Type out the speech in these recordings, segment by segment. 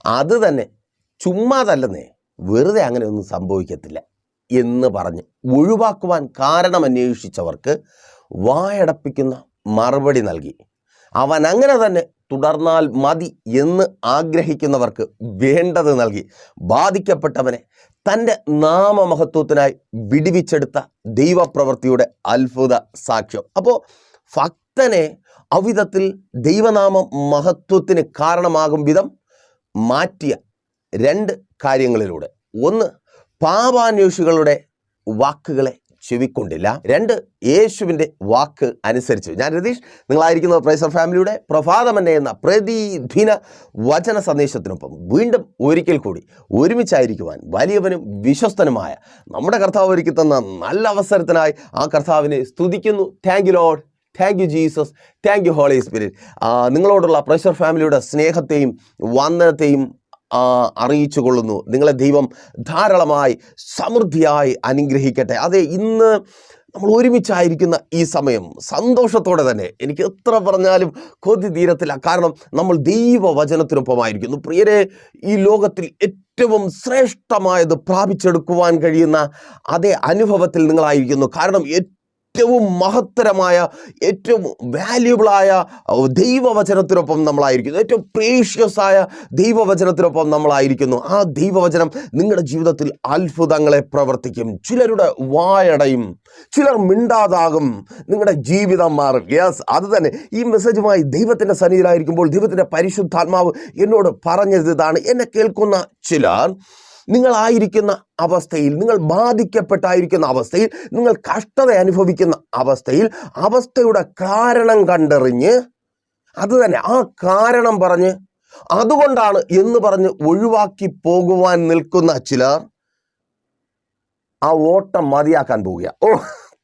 അത് തന്നെ ചുമ്മാതല്ലെന്നേ, വെറുതെ അങ്ങനെ ഒന്നും സംഭവിക്കത്തില്ല എന്ന് പറഞ്ഞ് ഒഴിവാക്കുവാൻ കാരണമന്വേഷിച്ചവർക്ക് വായടപ്പിക്കുന്ന മറുപടി നൽകി. അവൻ അങ്ങനെ തന്നെ തുടർന്നാൽ മതി എന്ന് ആഗ്രഹിക്കുന്നവർക്ക് വേണ്ടത് നൽകി. ബാധിക്കപ്പെട്ടവനെ തൻ്റെ നാമമഹത്വത്തിനായി വിടുവിച്ചെടുത്ത ദൈവപ്രവൃത്തിയുടെ അത്ഭുത സാക്ഷ്യം. അപ്പോൾ ഭക്തനെ അവിധത്തിൽ ദൈവനാമ മഹത്വത്തിന് കാരണമാകും വിധം മാറ്റിയ രണ്ട് കാര്യങ്ങളിലൂടെ: ഒന്ന്, പാപാന്വേഷികളുടെ വാക്കുകളെ ചെവിക്കൊണ്ടില്ല; രണ്ട്, യേശുവിൻ്റെ വാക്ക് അനുസരിച്ചു. ഞാൻ രതീഷ്, നിങ്ങളായിരിക്കുന്നത് പ്രൈസർ ഫാമിലിയുടെ പ്രഭാതമന്നെ എന്ന പ്രതിദിന വചന സന്ദേശത്തിനൊപ്പം വീണ്ടും ഒരിക്കൽ കൂടി ഒരുമിച്ചായിരിക്കുവാൻ വലിയവനും വിശ്വസ്തനുമായ നമ്മുടെ കർത്താവ് ഒരുക്കി തന്ന നല്ല അവസരത്തിനായി ആ കർത്താവിനെ സ്തുതിക്കുന്നു. Thank you Lord, thank you Jesus, thank you Holy Spirit. നിങ്ങളോടുള്ള പ്രൈസർ ഫാമിലിയുടെ സ്നേഹത്തെയും വന്ദനത്തെയും അറിയിച്ചു കൊള്ളുന്നു. നിങ്ങളെ ദൈവം ധാരാളമായി സമൃദ്ധിയായി അനുഗ്രഹിക്കട്ടെ. അതെ, ഇന്ന് നമ്മൾ ഒരുമിച്ചായിരിക്കുന്ന ഈ സമയം സന്തോഷത്തോടെ തന്നെ, എനിക്ക് എത്ര പറഞ്ഞാലും കൊതി തീരത്തില്ല. കാരണം നമ്മൾ ദൈവവചനത്തിനൊപ്പമായിരിക്കുന്നു. പ്രിയരെ, ഈ ലോകത്തിൽ ഏറ്റവും ശ്രേഷ്ഠമായത് പ്രാപിച്ചെടുക്കുവാൻ കഴിയുന്ന അതേ അനുഭവത്തിൽ നിങ്ങളായിരിക്കുന്നു. കാരണം ഏറ്റവും മഹത്തരമായ, ഏറ്റവും വാല്യുബിളായ ദൈവവചനത്തിനൊപ്പം നമ്മളായിരിക്കുന്നു. ഏറ്റവും പ്രേഷ്യസ് ആയ ദൈവവചനത്തിനൊപ്പം നമ്മളായിരിക്കുന്നു. ആ ദൈവവചനം നിങ്ങളുടെ ജീവിതത്തിൽ അത്ഭുതങ്ങളെ പ്രവർത്തിക്കും. ചിലരുടെ വായടയും, ചിലർ മിണ്ടാതാകും, നിങ്ങളുടെ ജീവിതം മാറും. യെസ്, അത് തന്നെ. ഈ മെസ്സേജുമായി ദൈവത്തിൻ്റെ സന്നിധിയിലായിരിക്കുമ്പോൾ ദൈവത്തിൻ്റെ പരിശുദ്ധാത്മാവ് എന്നോട് പറഞ്ഞത് ഇതാണ്: എന്നെ കേൾക്കുന്ന ചിലർ നിങ്ങളായിരിക്കുന്ന അവസ്ഥയിൽ, നിങ്ങൾ ബാധിക്കപ്പെട്ടായിരിക്കുന്ന അവസ്ഥയിൽ, നിങ്ങൾ കഷ്ടത അനുഭവിക്കുന്ന അവസ്ഥയിൽ, അവസ്ഥയുടെ കാരണം കണ്ടറിഞ്ഞ്, അത് തന്നെ ആ കാരണം പറഞ്ഞ് അതുകൊണ്ടാണ് എന്ന് പറഞ്ഞ് ഒഴിവാക്കി പോകുവാൻ നിൽക്കുന്ന ചിലർ ആ ഓട്ടം മതിയാക്കാൻ പോവുക.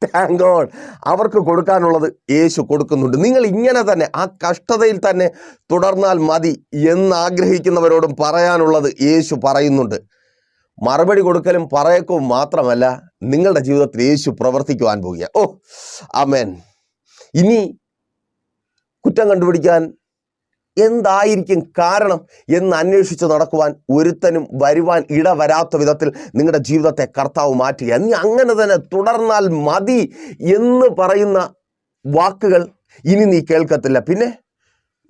താങ്ക് ഗോഡ്, അവർക്ക് കൊടുക്കാനുള്ളത് യേശു കൊടുക്കുന്നുണ്ട്. നിങ്ങൾ ഇങ്ങനെ തന്നെ ആ കഷ്ടതയിൽ തന്നെ തുടർന്നാൽ മതി എന്നാഗ്രഹിക്കുന്നവരോടും പറയാനുള്ളത് യേശു പറയുന്നുണ്ട്. മറുപടി കൊടുക്കലും പറയക്കവും മാത്രമല്ല, നിങ്ങളുടെ ജീവിതത്തിൽ യേശു പ്രവർത്തിക്കുവാൻ പോവുക. ആമേൻ. ഇനി കുറ്റം കണ്ടുപിടിക്കാൻ എന്തായിരിക്കും കാരണം എന്ന് അന്വേഷിച്ച് നടക്കുവാൻ ഒരുത്തനും വരുവാൻ ഇടവരാത്ത വിധത്തിൽ നിങ്ങളുടെ ജീവിതത്തെ കർത്താവ് മാറ്റുക. നീ അങ്ങനെ തന്നെ തുടർന്നാൽ മതി എന്ന് പറയുന്ന വാക്കുകൾ ഇനി നീ കേൾക്കത്തില്ല. പിന്നെ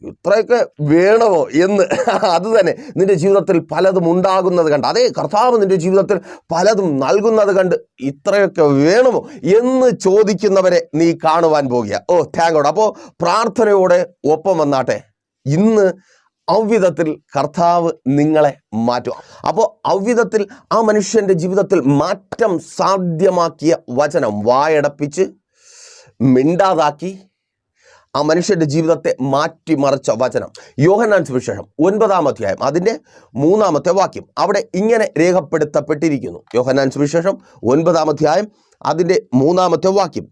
ഇത്രയൊക്കെ വേണമോ എന്ന്, അത് തന്നെ നിന്റെ ജീവിതത്തിൽ പലതും ഉണ്ടാകുന്നത് കണ്ട്, അതേ കർത്താവ് നിന്റെ ജീവിതത്തിൽ പലതും നൽകുന്നത് കണ്ട് ഇത്രയൊക്കെ വേണമോ എന്ന് ചോദിക്കുന്നവരെ നീ കാണുവാൻ പോകുക. Thank God. അപ്പോൾ പ്രാർത്ഥനയോടെ ഒപ്പം വന്നാട്ടെ. ഇന്ന് ഔവിധത്തിൽ കർത്താവ് നിങ്ങളെ മാറ്റുക. അപ്പോൾ ഔവിധത്തിൽ ആ മനുഷ്യൻ്റെ ജീവിതത്തിൽ മാറ്റം സാധ്യമാക്കിയ വചനം വായടപ്പിച്ച് മിണ്ടാതാക്കി ആ മനുഷ്യൻ്റെ ജീവിതത്തെ മാറ്റിമറിച്ച വചനം യോഹന്നാൻ സുവിശേഷം 9-ാം അധ്യായം അതിൻ്റെ 3-ാമത്തെ വാക്യം. അവിടെ ഇങ്ങനെ രേഖപ്പെടുത്തപ്പെട്ടിരിക്കുന്നു. യോഹന്നാൻ സുവിശേഷം 9-ാം അധ്യായം അതിൻ്റെ 3-ാമത്തെ വാക്യം: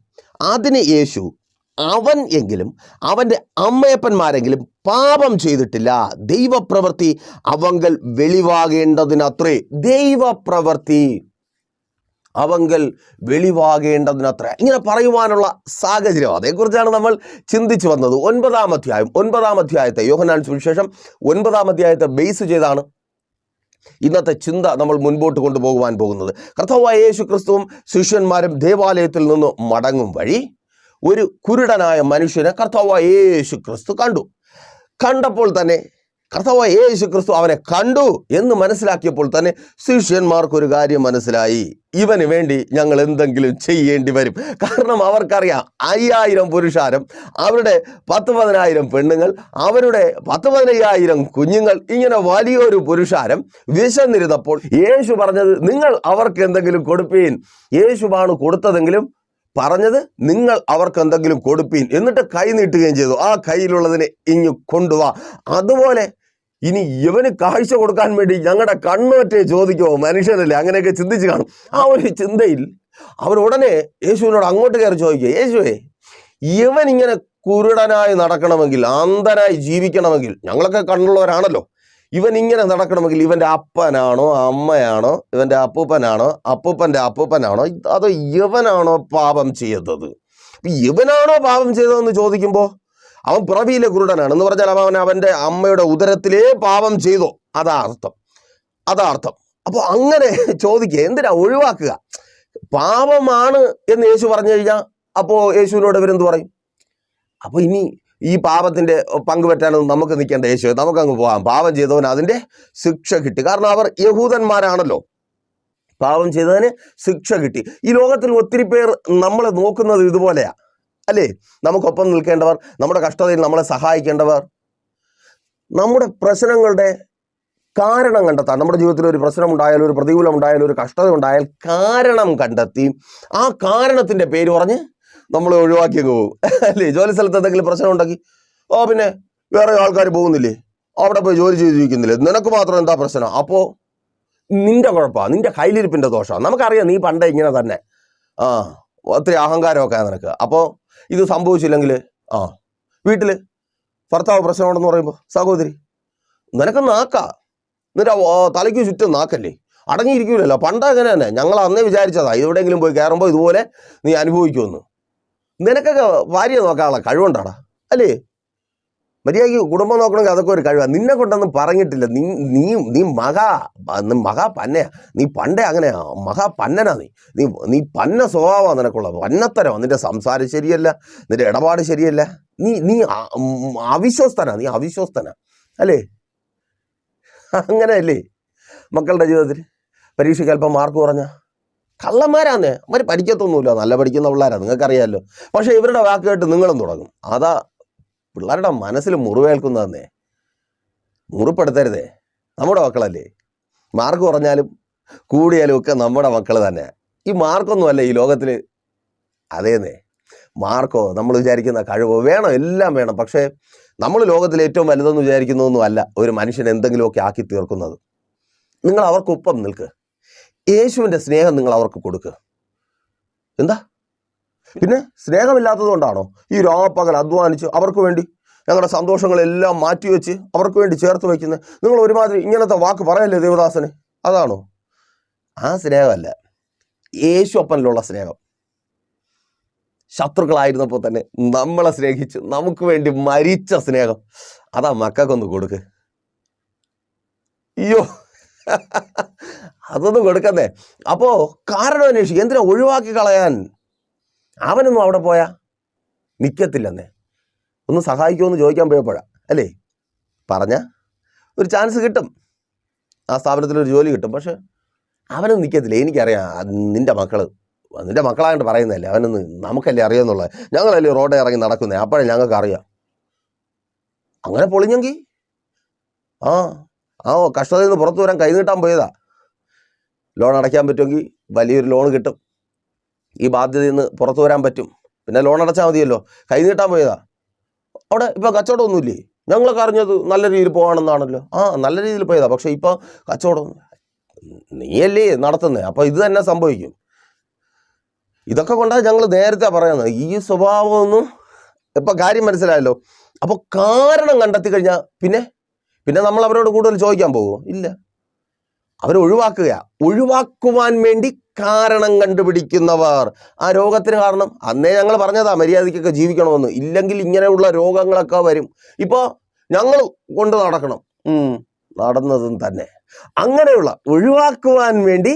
അതിന് യേശു, അവൻ എങ്കിലും അവൻ്റെ അമ്മയപ്പന്മാരെങ്കിലും പാപം ചെയ്തിട്ടില്ല, ദൈവപ്രവൃത്തി അവങ്കൽ വെളിവാകേണ്ടതിനത്രേ. ദൈവപ്രവൃത്തി അവങ്കൽ വെളിവാകേണ്ടതിനത്ര. ഇങ്ങനെ പറയുവാനുള്ള സാഹചര്യം, അതേക്കുറിച്ചാണ് നമ്മൾ ചിന്തിച്ചു വന്നത്. 9-ാം അധ്യായത്തെ യോഹന്നാൻ സുവിശേഷം 9-ാം അധ്യായത്തെ ബേസ് ചെയ്താണ് ഇന്നത്തെ ചിന്ത നമ്മൾ മുൻപോട്ട് കൊണ്ടുപോകുവാൻ പോകുന്നത്. കർത്താവായ യേശു ക്രിസ്തുവും ശിഷ്യന്മാരും ദേവാലയത്തിൽ നിന്ന് മടങ്ങും വഴി ഒരു കുരുടനായ മനുഷ്യനെ കർത്താവായ യേശു ക്രിസ്തു കണ്ടു. കണ്ടപ്പോൾ തന്നെ കർത്താവായ യേശു ക്രിസ്തു അവനെ കണ്ടു എന്ന് മനസ്സിലാക്കിയപ്പോൾ തന്നെ ശിഷ്യന്മാർക്കൊരു കാര്യം മനസ്സിലായി: ഇവന് വേണ്ടി ഞങ്ങൾ എന്തെങ്കിലും ചെയ്യേണ്ടി വരും. കാരണം അവർക്കറിയാം 5000 പുരുഷാരം, അവരുടെ 10,000 പെണ്ണുങ്ങൾ, അവരുടെ 10,000 കുഞ്ഞുങ്ങൾ, ഇങ്ങനെ വലിയൊരു പുരുഷാരം വിശന്നിരുന്നപ്പോൾ യേശു പറഞ്ഞത് നിങ്ങൾ അവർക്ക് എന്തെങ്കിലും കൊടുപ്പീൻ. യേശുവാണ് കൊടുത്തതെങ്കിലും പറഞ്ഞത് നിങ്ങൾ അവർക്ക് എന്തെങ്കിലും കൊടുപ്പീൻ. എന്നിട്ട് കൈ നീട്ടുകയും ചെയ്തു. ആ കയ്യിലുള്ളതിനെ ഇങ്ങ് കൊണ്ടുവാ. അതുപോലെ ഇനി ഇവന് കാഴ്ച കൊടുക്കാൻ വേണ്ടി ഞങ്ങളുടെ കണ്ണൊറ്റേ ചോദിക്കുമോ? മനുഷ്യരല്ലേ, അങ്ങനെയൊക്കെ ചിന്തിച്ച് കാണും. ആ ഒരു ചിന്തയിൽ അവർ ഉടനെ യേശുവിനോട് അങ്ങോട്ട് കയറി ചോദിക്കുക: യേശുവേ, ഇവൻ ഇങ്ങനെ കുരുടനായി നടക്കണമെങ്കിൽ, അന്ധനായി ജീവിക്കണമെങ്കിൽ, ഞങ്ങളൊക്കെ കണ്ണുള്ളവരാണല്ലോ, ഇവൻ ഇങ്ങനെ നടക്കണമെങ്കിൽ ഇവൻ്റെ അപ്പനാണോ അമ്മയാണോ, ഇവൻ്റെ അപ്പൂപ്പനാണോ അപ്പൂപ്പൻ്റെ അപ്പൂപ്പനാണോ, അതോ ഇവനാണോ പാപം ചെയ്തത്? ഇവനാണോ പാപം ചെയ്തതെന്ന് ചോദിക്കുമ്പോൾ അവൻ പിറവിയിലെ കുരുടനാണ് എന്ന് പറഞ്ഞാൽ അവൻ അവൻ്റെ അമ്മയുടെ ഉദരത്തിലേ പാപം ചെയ്തോ, അതാ അർത്ഥം. അപ്പോൾ അങ്ങനെ ചോദിക്കുക, എന്തിനാ ഒഴിവാക്കുക? പാപമാണ് എന്ന് യേശു പറഞ്ഞു കഴിഞ്ഞാൽ അപ്പോൾ യേശുവിനോട് ഇവരെന്ത് പറയും? അപ്പോൾ ഇനി ഈ പാപത്തിൻ്റെ പങ്കുപറ്റാനൊന്നും നമുക്ക് നിൽക്കേണ്ട യേശു, നമുക്കങ്ങ് പോകാം. പാപം ചെയ്തവൻ അതിൻ്റെ ശിക്ഷ കിട്ടി. കാരണം അവർ യഹൂദന്മാരാണല്ലോ. പാപം ചെയ്തതിന് ശിക്ഷ കിട്ടി. ഈ ലോകത്തിൽ ഒത്തിരി പേർ നമ്മളെ നോക്കുന്നത് ഇതുപോലെയാ അല്ലേ? നമുക്കൊപ്പം നിൽക്കേണ്ടവർ, നമ്മുടെ കഷ്ടതയിൽ നമ്മളെ സഹായിക്കേണ്ടവർ, നമ്മുടെ പ്രശ്നങ്ങളുടെ കാരണം കണ്ടെത്താൻ, നമ്മുടെ ജീവിതത്തിൽ ഒരു പ്രശ്നം ഉണ്ടായാലും ഒരു പ്രതികൂലം ഉണ്ടായാലും ഒരു കഷ്ടത ഉണ്ടായാൽ കാരണം കണ്ടെത്തി ആ കാരണത്തിൻ്റെ പേര് പറഞ്ഞ് നമ്മൾ ഒഴിവാക്കി പോകും അല്ലേ? ജോലി സ്ഥലത്ത് എന്തെങ്കിലും പ്രശ്നം ഉണ്ടാക്കി, പിന്നെ വേറെ ആൾക്കാർ പോകുന്നില്ലേ, അവിടെ പോയി ജോലി ചെയ്തിരിക്കുന്നില്ലേ, നിനക്ക് മാത്രം എന്താ പ്രശ്നം? അപ്പോൾ നിന്റെ കുഴപ്പമാണ്, നിന്റെ കയ്യിലിരിപ്പിൻ്റെ ദോഷമാണ്. നമുക്കറിയാം നീ പണ്ടേ ഇങ്ങനെ തന്നെ, ഒത്തിരി അഹങ്കാരമൊക്കെ നിനക്ക്. അപ്പോൾ ഇത് സംഭവിച്ചില്ലെങ്കിൽ വീട്ടിൽ ഭർത്താവ് പ്രശ്നമുണ്ടെന്ന് പറയുമ്പോൾ സഹോദരി നിനക്ക് നാക്കാ, നിന്റെ തലയ്ക്ക് ചുറ്റും നാക്കല്ലേ, അടങ്ങിയിരിക്കൂലല്ലോ. പണ്ട് അങ്ങനെ തന്നെ, ഞങ്ങൾ അന്നേ വിചാരിച്ചതാ എവിടെയെങ്കിലും പോയി കയറുമ്പോൾ ഇതുപോലെ നീ അനുഭവിക്കുമെന്ന്. നിനക്കൊക്കെ ഭാര്യ നോക്കാനുള്ള കഴിവുണ്ടാടാ അല്ലേ? മര്യാദയ്ക്ക് കുടുംബം നോക്കണമെങ്കിൽ അതൊക്കെ ഒരു കഴിവാണ്. നിന്നെ കൊണ്ടൊന്നും പറഞ്ഞിട്ടില്ല. നീ മഹാ പന്നയാ. നീ പണ്ടേ അങ്ങനെയാ, മഹാപന്നനാ. നീ പന്ന സ്വഭാവമാണ് നിനക്കുള്ളത്, പന്നത്തരമാണ്. നിന്റെ സംസാരം ശരിയല്ല, നിന്റെ ഇടപാട് ശരിയല്ല, നീ അവിശ്വസ്തനാ, നീ അവിശ്വസ്തനാ അല്ലേ? അങ്ങനെയല്ലേ മക്കളുടെ ജീവിതത്തിൽ? പരീക്ഷയ്ക്ക് അല്പം മാർക്ക് കുറഞ്ഞ കള്ളന്മാരാന്നേ, അവർ പഠിക്കത്തൊന്നുമില്ല, നല്ല പഠിക്കുന്ന പിള്ളേരാണ്, നിങ്ങൾക്കറിയാമല്ലോ. പക്ഷേ ഇവരുടെ വാക്ക് കേട്ട് നിങ്ങളും തുടങ്ങും. അതാ പിള്ളേരുടെ മനസ്സിൽ മുറിവേൽക്കുന്നതെന്നേ. മുറിപ്പെടുത്തരുതേ, നമ്മുടെ മക്കളല്ലേ. മാർക്ക് കുറഞ്ഞാലും കൂടിയാലും ഒക്കെ നമ്മുടെ മക്കൾ തന്നെ. ഈ മാർക്കൊന്നുമല്ല ഈ ലോകത്തിൽ. അതേന്നേ, മാർക്കോ നമ്മൾ വിചാരിക്കുന്ന കഴിവോ വേണം, എല്ലാം വേണം. പക്ഷേ നമ്മൾ ലോകത്തിൽ ഏറ്റവും വലുതെന്ന് വിചാരിക്കുന്നതൊന്നും അല്ല ഒരു മനുഷ്യൻ എന്തെങ്കിലുമൊക്കെ ആക്കി തീർക്കുന്നത്. നിങ്ങൾ അവർക്കൊപ്പം നിൽക്ക്, യേശുവിൻ്റെ സ്നേഹം നിങ്ങൾ അവർക്ക് കൊടുക്കുക. എന്താ പിന്നെ സ്നേഹമില്ലാത്തത് കൊണ്ടാണോ ഈ രാപ്പകൽ അധ്വാനിച്ച് അവർക്ക് വേണ്ടി ഞങ്ങളുടെ സന്തോഷങ്ങളെല്ലാം മാറ്റിവെച്ച് അവർക്ക് വേണ്ടി ചേർത്ത് വയ്ക്കുന്നത്? നിങ്ങൾ ഒരുമാതിരി ഇങ്ങനത്തെ വാക്ക് പറയല്ലേ ദേവദാസന്? അതാണോ? ആ സ്നേഹമല്ല, യേശു അപ്പനിലുള്ള സ്നേഹം. ശത്രുക്കളായിരുന്നപ്പോൾ തന്നെ നമ്മളെ സ്നേഹിച്ച് നമുക്ക് വേണ്ടി മരിച്ച സ്നേഹം, അതാ മക്കൾക്കൊന്ന് കൊടുക്ക്. അയ്യോ, അതൊന്നും കൊടുക്കുന്നേ. അപ്പോൾ കാരണം അന്വേഷിക്കുക, എന്തിനാ ഒഴിവാക്കി കളയാൻ? അവനൊന്നും അവിടെ പോയാ നിൽക്കത്തില്ലെന്നേ. ഒന്ന് സഹായിക്കുമെന്ന് ചോദിക്കാൻ പോയപ്പോഴാ അല്ലേ പറഞ്ഞ ഒരു ചാൻസ് കിട്ടും, ആ സ്ഥാപനത്തിലൊരു ജോലി കിട്ടും. പക്ഷെ അവനൊന്നും നിൽക്കത്തില്ല. എനിക്കറിയാം, നിൻ്റെ മക്കളായിട്ട് പറയുന്നതല്ലേ, അവനൊന്ന് നമുക്കല്ലേ അറിയാമെന്നുള്ളത്. ഞങ്ങളല്ലേ റോഡിൽ ഇറങ്ങി നടക്കുന്നത്, അപ്പോഴേ ഞങ്ങൾക്ക് അറിയാം. അങ്ങനെ പൊളിഞ്ഞെങ്കിൽ കഷ്ടതയിൽ നിന്ന് പുറത്തു വരാൻ കൈ നീട്ടാൻ പോയതാ. ലോൺ അടയ്ക്കാൻ പറ്റുമെങ്കിൽ വലിയൊരു ലോൺ കിട്ടും, ഈ ബാധ്യതയിൽ നിന്ന് പുറത്തു വരാൻ പറ്റും, പിന്നെ ലോൺ അടച്ചാൽ മതിയല്ലോ. കൈ നീട്ടാൻ പോയതാ. അവിടെ ഇപ്പോൾ കച്ചവടമൊന്നുമില്ലേ? ഞങ്ങളൊക്കെ അറിഞ്ഞത് നല്ല രീതിയിൽ പോകണമെന്നാണല്ലോ. നല്ല രീതിയിൽ പോയതാ. പക്ഷെ ഇപ്പോൾ കച്ചവടം നീയല്ലേ നടത്തുന്നത്, അപ്പോൾ ഇത് തന്നെ സംഭവിക്കും. ഇതൊക്കെ കൊണ്ടാണ് ഞങ്ങൾ നേരത്തെ പറയുന്നത്. ഈ സ്വഭാവമൊന്നും ഇപ്പം കാര്യം മനസ്സിലായല്ലോ. അപ്പോൾ കാരണം കണ്ടെത്തി കഴിഞ്ഞാൽ പിന്നെ നമ്മൾ അവരോട് കൂടുതൽ ചോദിക്കാൻ പോകുമോ? ഇല്ല. അവരെ ഒഴിവാക്കുവാൻ വേണ്ടി കാരണം കണ്ടുപിടിക്കുന്നവർ. ആ രോഗത്തിന് കാരണം അന്നേ ഞങ്ങൾ പറഞ്ഞതാ, മര്യാദയ്ക്കൊക്കെ ജീവിക്കണമെന്ന്. ഇല്ലെങ്കിൽ ഇങ്ങനെയുള്ള രോഗങ്ങളൊക്കെ വരും. ഇപ്പോൾ ഞങ്ങൾ കൊണ്ട് നടക്കണം, നടന്നതും തന്നെ. അങ്ങനെയുള്ള ഒഴിവാക്കുവാൻ വേണ്ടി,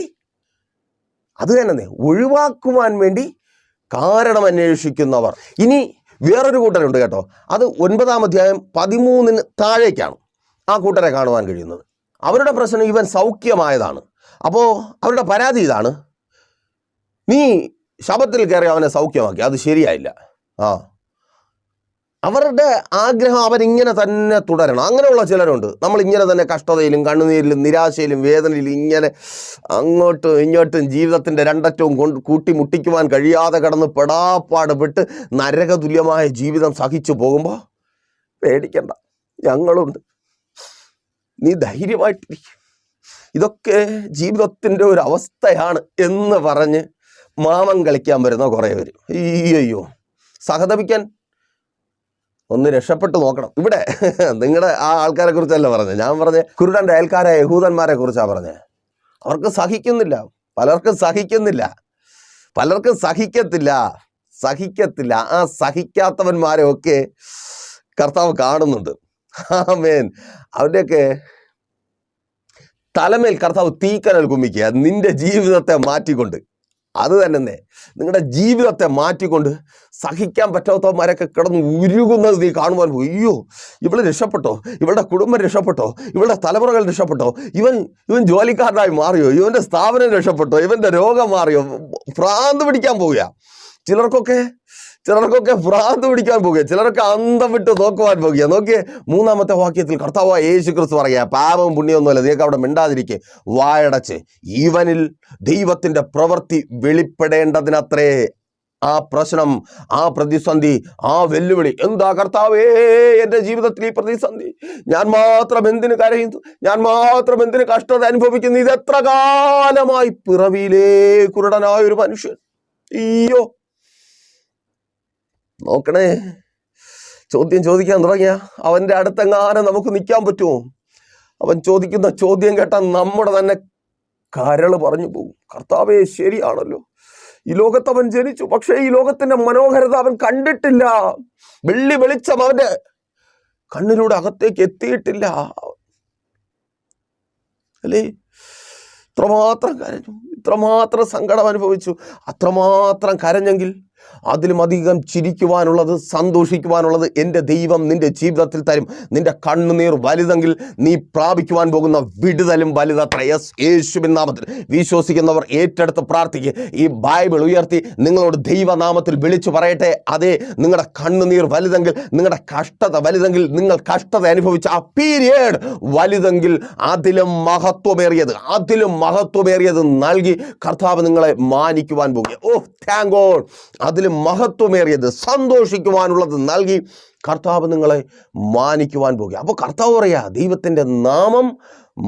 അത് തന്നെ ഒഴിവാക്കുവാൻ വേണ്ടി കാരണം അന്വേഷിക്കുന്നവർ. ഇനി വേറൊരു കൂട്ടരുണ്ട് കേട്ടോ. അത് 9-ാം അധ്യായം 13 താഴേക്കാണ് ആ കൂട്ടരെ കാണുവാൻ കഴിയുന്നത്. അവരുടെ പ്രശ്നം ഇവൻ സൗഖ്യമായതാണ്. അപ്പോൾ അവരുടെ പരാതി ഇതാണ്: നീ ശബത്തിൽ കയറി അവനെ സൗഖ്യമാക്കി, അത് ശരിയായില്ല. അവരുടെ ആഗ്രഹം അവരിങ്ങനെ തന്നെ തുടരണം. അങ്ങനെയുള്ള ചിലരുണ്ട്. നമ്മളിങ്ങനെ തന്നെ കഷ്ടതയിലും കണ്ണുനീരിലും നിരാശയിലും വേദനയിലും ഇങ്ങനെ അങ്ങോട്ടും ഇങ്ങോട്ടും ജീവിതത്തിൻ്റെ രണ്ടറ്റവും കൂട്ടി മുട്ടിക്കുവാൻ കഴിയാതെ കിടന്ന് പെടാപ്പാട് പെട്ട് നരകതുല്യമായ ജീവിതം സഹിച്ചു പോകുമ്പോൾ പേടിക്കണ്ട, ഞങ്ങളുണ്ട്, നീ ധൈര്യമായിട്ടിരിക്കും, ഇതൊക്കെ ജീവിതത്തിൻ്റെ ഒരു അവസ്ഥയാണ് എന്ന് പറഞ്ഞ് മാമം കളിക്കാൻ വരുന്ന കുറേ പേര്. അയ്യോ, സഹതപിക്കാൻ ഒന്ന് രക്ഷപ്പെട്ടു നോക്കണം. ഇവിടെ നിങ്ങളുടെ ആ ആൾക്കാരെ കുറിച്ചല്ല പറഞ്ഞത്, ഞാൻ പറഞ്ഞ കുരുടൻ്റെ അയൽക്കാരായ യഹൂദന്മാരെ കുറിച്ചാണ് പറഞ്ഞത്. അവർക്ക് സഹിക്കുന്നില്ല, പലർക്കും സഹിക്കത്തില്ല. ആ സഹിക്കാത്തവന്മാരെയൊക്കെ കർത്താവ് കാണുന്നുണ്ട്. ആമേൻ. അവരുടെയൊക്കെ തലമേൽ കർത്താവ് തീക്കനൽ കുമ്മിക്കുക, നിന്റെ ജീവിതത്തെ മാറ്റിക്കൊണ്ട്. അത് തന്നെ നിങ്ങളുടെ ജീവിതത്തെ മാറ്റിക്കൊണ്ട് സഹിക്കാൻ പറ്റാത്തവന്മാരൊക്കെ കിടന്ന് ഉരുകുന്നത് നീ കാണുവാൻ പോകും. അയ്യോ, ഇവള് രക്ഷപ്പെട്ടോ, ഇവളുടെ കുടുംബം രക്ഷപ്പെട്ടോ, ഇവളുടെ തലമുറകൾ രക്ഷപ്പെട്ടോ, ഇവൻ ജോലിക്കാരനായി മാറിയോ, ഇവൻ്റെ സ്ഥാപനം രക്ഷപ്പെട്ടോ, ഇവൻ്റെ രോഗം മാറിയോ, ഭ്രാന്ത് പിടിക്കാൻ പോവുക. ചിലർക്കൊക്കെ ഭ്രാന്ത് പിടിക്കാൻ പോകുക, ചിലരൊക്കെ അന്തം വിട്ട് നോക്കുവാൻ പോകുക. നോക്കിയേ, 3-ാമത്തെ വാക്യത്തിൽ കർത്താവായ യേശു ക്രിസ്തു പറയുക, പാപവും പുണ്യമൊന്നുമല്ല, നീക്ക് അവിടെ മിണ്ടാതിരിക്കെ, വായടച്ച് ഇവനിൽ ദൈവത്തിൻ്റെ പ്രവൃത്തി വെളിപ്പെടേണ്ടതിനത്രേ. ആ പ്രശ്നം, ആ പ്രതിസന്ധി, ആ വെല്ലുവിളി, എന്താ കർത്താവേ എൻ്റെ ജീവിതത്തിൽ ഈ പ്രതിസന്ധി, ഞാൻ മാത്രം എന്തിന് കരയുന്നു, ഞാൻ മാത്രം എന്തിന് കഷ്ടത അനുഭവിക്കുന്നു, ഇത് എത്ര കാലമായി, പിറവിയിലേ കുരുടനായ ഒരു മനുഷ്യൻ. അയ്യോ, നോക്കണേ, ചോദ്യം ചോദിക്കാൻ തുടങ്ങിയ അവൻ്റെ അടുത്തെങ്ങാനും നമുക്ക് നിൽക്കാൻ പറ്റുമോ? അവൻ ചോദിക്കുന്ന ചോദ്യം കേട്ടാൽ നമ്മുടെ തന്നെ കരള് പറഞ്ഞു പോകും. കർത്താവേ, ശരിയാണല്ലോ, ഈ ലോകത്ത് അവൻ ജനിച്ചു, പക്ഷേ ഈ ലോകത്തിന്റെ മനോഹരത അവൻ കണ്ടിട്ടില്ല. വെള്ളി വെളിച്ചം അവന്റെ കണ്ണിലൂടെ അകത്തേക്ക് എത്തിയിട്ടില്ല. അല്ലേ? ഇത്രമാത്രം കരഞ്ഞു, ഇത്രമാത്രം സങ്കടം അനുഭവിച്ചു. അത്രമാത്രം കരഞ്ഞെങ്കിൽ അതിലും അധികം ചിരിക്കുവാനുള്ളത്, സന്തോഷിക്കുവാനുള്ളത് എൻ്റെ ദൈവം നിന്റെ ജീവിതത്തിൽ തരും. നിന്റെ കണ്ണുനീർ വലുതെങ്കിൽ നീ പ്രാപിക്കുവാൻ പോകുന്ന വിടുതലും വലുതത്ര. യേശുവിൻ നാമത്തിൽ വിശ്വസിക്കുന്നവർ ഏറ്റെടുത്ത് പ്രാർത്ഥിക്കുക. ഈ ബൈബിൾ ഉയർത്തി നിങ്ങളോട് ദൈവനാമത്തിൽ വിളിച്ചു പറയട്ടെ, അതേ, നിങ്ങളുടെ കണ്ണുനീർ വലുതെങ്കിൽ, നിങ്ങളുടെ കഷ്ടത വലുതെങ്കിൽ, നിങ്ങൾ കഷ്ടത അനുഭവിച്ച ആ പീരിയഡ് വലുതെങ്കിൽ അതിലും മഹത്വമേറിയത് നൽകി കർത്താവ് നിങ്ങളെ മാനിക്കുവാൻ പോകുക. ഓ, താങ്ക് ഗോഡ്. അതിലും മഹത്വമേറിയത്, സന്തോഷിക്കുവാനുള്ളത് നൽകി കർത്താവ് നിങ്ങളെ മാനിക്കുവാൻ പോകുക. അപ്പോൾ കർത്താവ് പറയാ, ദൈവത്തിൻ്റെ നാമം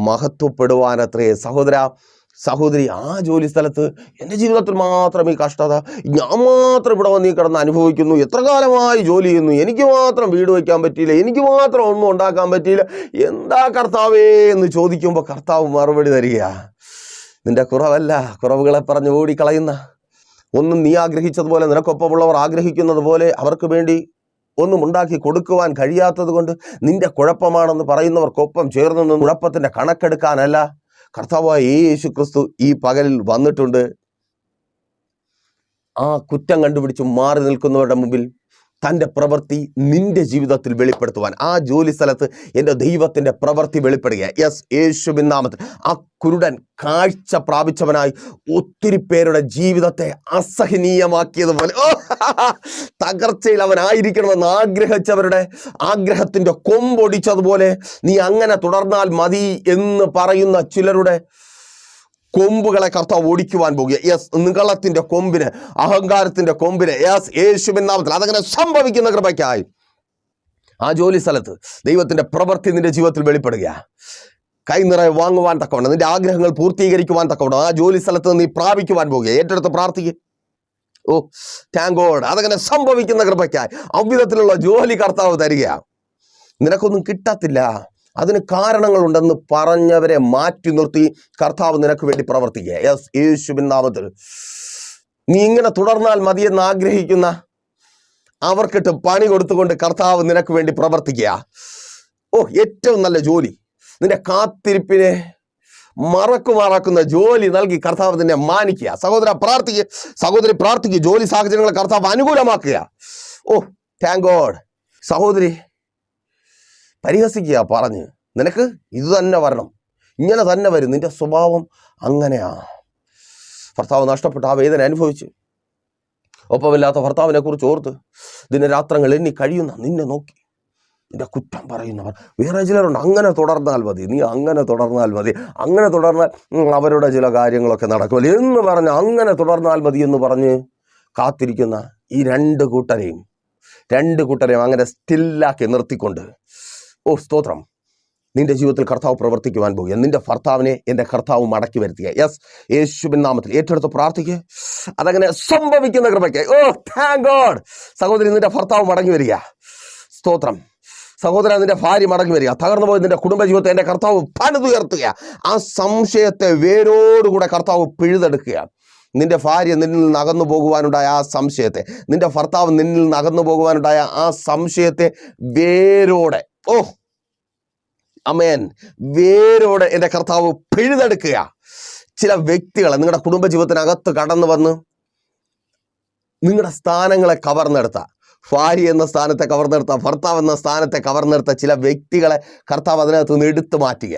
മഹത്വപ്പെടുവാനത്രേ. സഹോദരി, ആ ജോലി സ്ഥലത്ത് എൻ്റെ ജീവിതത്തിൽ മാത്രം ഈ കഷ്ടത, ഞാൻ മാത്രം ഇവിടെ വന്ന് ഈ കിടന്ന് അനുഭവിക്കുന്നു, എത്ര കാലമായി ജോലി ചെയ്യുന്നു, എനിക്ക് മാത്രം വീട് വയ്ക്കാൻ പറ്റിയില്ല, എനിക്ക് മാത്രം ഒന്നും ഉണ്ടാക്കാൻ പറ്റിയില്ല, എന്താ കർത്താവേ എന്ന് ചോദിക്കുമ്പോൾ കർത്താവ് മറുപടി തരിക, നിന്റെ കുറവല്ല, കുറവുകളെ പറഞ്ഞ് ഓടിക്കളയുന്ന, ഒന്നും നീ ആഗ്രഹിച്ചതുപോലെ നിനക്കൊപ്പമുള്ളവർ ആഗ്രഹിക്കുന്നത് പോലെ അവർക്ക് വേണ്ടി ഒന്നും ഉണ്ടാക്കി കൊടുക്കുവാൻ കഴിയാത്തത് കൊണ്ട് നിന്റെ കുഴപ്പമാണെന്ന് പറയുന്നവർക്കൊപ്പം ചേർന്ന് നിന്ന് കുഴപ്പത്തിൻ്റെ കണക്കെടുക്കാനല്ല, കർത്താവായ യേശു ക്രിസ്തു ഈ പകലിൽ വന്നിട്ടുണ്ട്. ആ കുറ്റം കണ്ടുപിടിച്ച് മാറി നിൽക്കുന്നവരുടെ മുമ്പിൽ തൻ്റെ പ്രവൃത്തി നിന്റെ ജീവിതത്തിൽ വെളിപ്പെടുത്തുവാൻ, ആ ജോലി സ്ഥലത്ത് എൻ്റെ ദൈവത്തിൻ്റെ പ്രവൃത്തി വെളിപ്പെടുക. യേശുവിൻ നാമത്തിൽ ആ കുരുടൻ കാഴ്ച പ്രാപിച്ചവനായി ഒത്തിരി പേരുടെ ജീവിതത്തെ അസഹനീയമാക്കിയതുപോലെ, തകർച്ചയിൽ അവനായിരിക്കണമെന്ന് ആഗ്രഹിച്ചവരുടെ ആഗ്രഹത്തിൻ്റെ കൊമ്പൊടിച്ചതുപോലെ, നീ അങ്ങനെ തുടർന്നാൽ മതി എന്ന് പറയുന്ന ചിലരുടെ കൊമ്പുകളെ കർത്താവ് ഓടിക്കുവാൻ പോകുക. നിഗളത്തിൻ്റെ കൊമ്പിന്, അഹങ്കാരത്തിൻ്റെ കൊമ്പിന്, യേശുവിൻ നാമത്തിൽ അതങ്ങനെ സംഭവിക്കുന്ന കൃപയ്ക്കായി ആ ജോലി സ്ഥലത്ത് ദൈവത്തിൻ്റെ പ്രവൃത്തി നിന്റെ ജീവിതത്തിൽ വെളിപ്പെടുക. കൈ നിറയെ വാങ്ങുവാൻ തക്കവണ്ണം, നിന്റെ ആഗ്രഹങ്ങൾ പൂർത്തീകരിക്കുവാൻ തക്കവണ്ണം ആ ജോലി സ്ഥലത്ത് നീ പ്രാപിക്കുവാൻ പോകുക. ഏറ്റെടുത്ത് പ്രാർത്ഥിക്കുക. ഓ, താങ്ക് ഗോഡ്. അതങ്ങനെ സംഭവിക്കുന്ന കൃപയ്ക്കായി അவ்விധത്തിലുള്ള ജോലി കർത്താവ് തരിക. നിനക്കൊന്നും കിട്ടത്തില്ല, അതിന് കാരണങ്ങളുണ്ടെന്ന് പറഞ്ഞവരെ മാറ്റി നിർത്തി കർത്താവ് നിനക്ക് വേണ്ടി പ്രവർത്തിക്കുക. യേശുവിൻ നാമത്തിൽ നീ ഇങ്ങനെ തുടർന്നാൽ മതിയെന്ന് ആഗ്രഹിക്കുന്ന അവർക്കിട്ട് പണി കൊടുത്തുകൊണ്ട് കർത്താവ് നിനക്ക് വേണ്ടി പ്രവർത്തിക്കുക. ഓ, ഏറ്റവും നല്ല ജോലി, നിന്റെ കാത്തിരിപ്പിനെ മറക്കുന്ന ജോലി നൽകി കർത്താവ് നിന്നെ മാനിക്കുക. സഹോദരി പ്രാർത്ഥിക്കുക. ജോലി സാഹചര്യങ്ങളെ കർത്താവ് അനുകൂലമാക്കുക. ഓ, താങ്ക് ഗോഡ്. സഹോദരി പരിഹസിക്കുക, പറഞ്ഞ് നിനക്ക് ഇത് തന്നെ വരണം, ഇങ്ങനെ തന്നെ വരും, നിന്റെ സ്വഭാവം അങ്ങനെയാ. ഭർത്താവ് നഷ്ടപ്പെട്ട ആ വേദന അനുഭവിച്ച് ഒപ്പമില്ലാത്ത ഭർത്താവിനെ കുറിച്ച് ഓർത്ത് ദിനരാത്രങ്ങൾ എണ്ണി കഴിയുന്ന നിന്നെ നോക്കി നിന്റെ കുറ്റം പറയുന്നവർ വേറെ ചിലരുണ്ട്. അങ്ങനെ തുടർന്നാൽ മതി, നീ അങ്ങനെ തുടർന്നാൽ മതി, അങ്ങനെ തുടർന്നാൽ അവരുടെ ചില കാര്യങ്ങളൊക്കെ നടക്കുമല്ലോ എന്ന് പറഞ്ഞ് അങ്ങനെ തുടർന്നാൽ മതി എന്ന് പറഞ്ഞ് കാത്തിരിക്കുന്ന ഈ രണ്ട് കൂട്ടരെയും അങ്ങനെ സ്റ്റില്ലാക്കി നിർത്തിക്കൊണ്ട്, ഓ സ്തോത്രം, നിന്റെ ജീവിതത്തിൽ കർത്താവ് പ്രവർത്തിക്കുവാൻ പോകുക. നിന്റെ ഭർത്താവിനെ എൻ്റെ കർത്താവ് മടക്കി വരുത്തുക. യേശുവിൻ നാമത്തിൽ ഏറ്റെടുത്ത് പ്രാർത്ഥിക്കുക. അതങ്ങനെ സംഭവിക്കുന്ന കൃപയ്ക്ക്. ഓ, താങ്ക് ഗോഡ്. സഹോദരി, നിന്റെ ഭർത്താവ് മടങ്ങി വരിക. സ്തോത്രം. സഹോദരൻ, നിന്റെ ഭാര്യ മടങ്ങി വരിക. തകർന്നു പോയി നിന്റെ കുടുംബജീവിതത്തെ എൻ്റെ കർത്താവ് പണിതുയർത്തുക. ആ സംശയത്തെ വേരോടുകൂടെ കർത്താവ് പിഴുതെടുക്കുക. നിന്റെ ഭാര്യ നിന്നിൽ നിന്ന് അകന്നു പോകുവാനുണ്ടായ ആ സംശയത്തെ, നിന്റെ ഭർത്താവ് നിന്നിൽ നിന്ന് അകന്നു പോകുവാനുണ്ടായ ആ സംശയത്തെ വേരോടെ, ആമേൻ, വേരോടെ എൻ്റെ കർത്താവ് പിഴുതെടുക്കുക. ചില വ്യക്തികളെ നിങ്ങളുടെ കുടുംബജീവിതത്തിനകത്ത് കടന്നു വന്ന് നിങ്ങളുടെ സ്ഥാനങ്ങളെ കവർന്നെടുത്ത, ഭാര്യ എന്ന സ്ഥാനത്തെ കവർന്നെടുത്ത, ഭർത്താവ് എന്ന സ്ഥാനത്തെ കവർന്നെടുത്ത ചില വ്യക്തികളെ കർത്താവ് അതിനകത്ത് നിന്ന് എടുത്തു മാറ്റുക.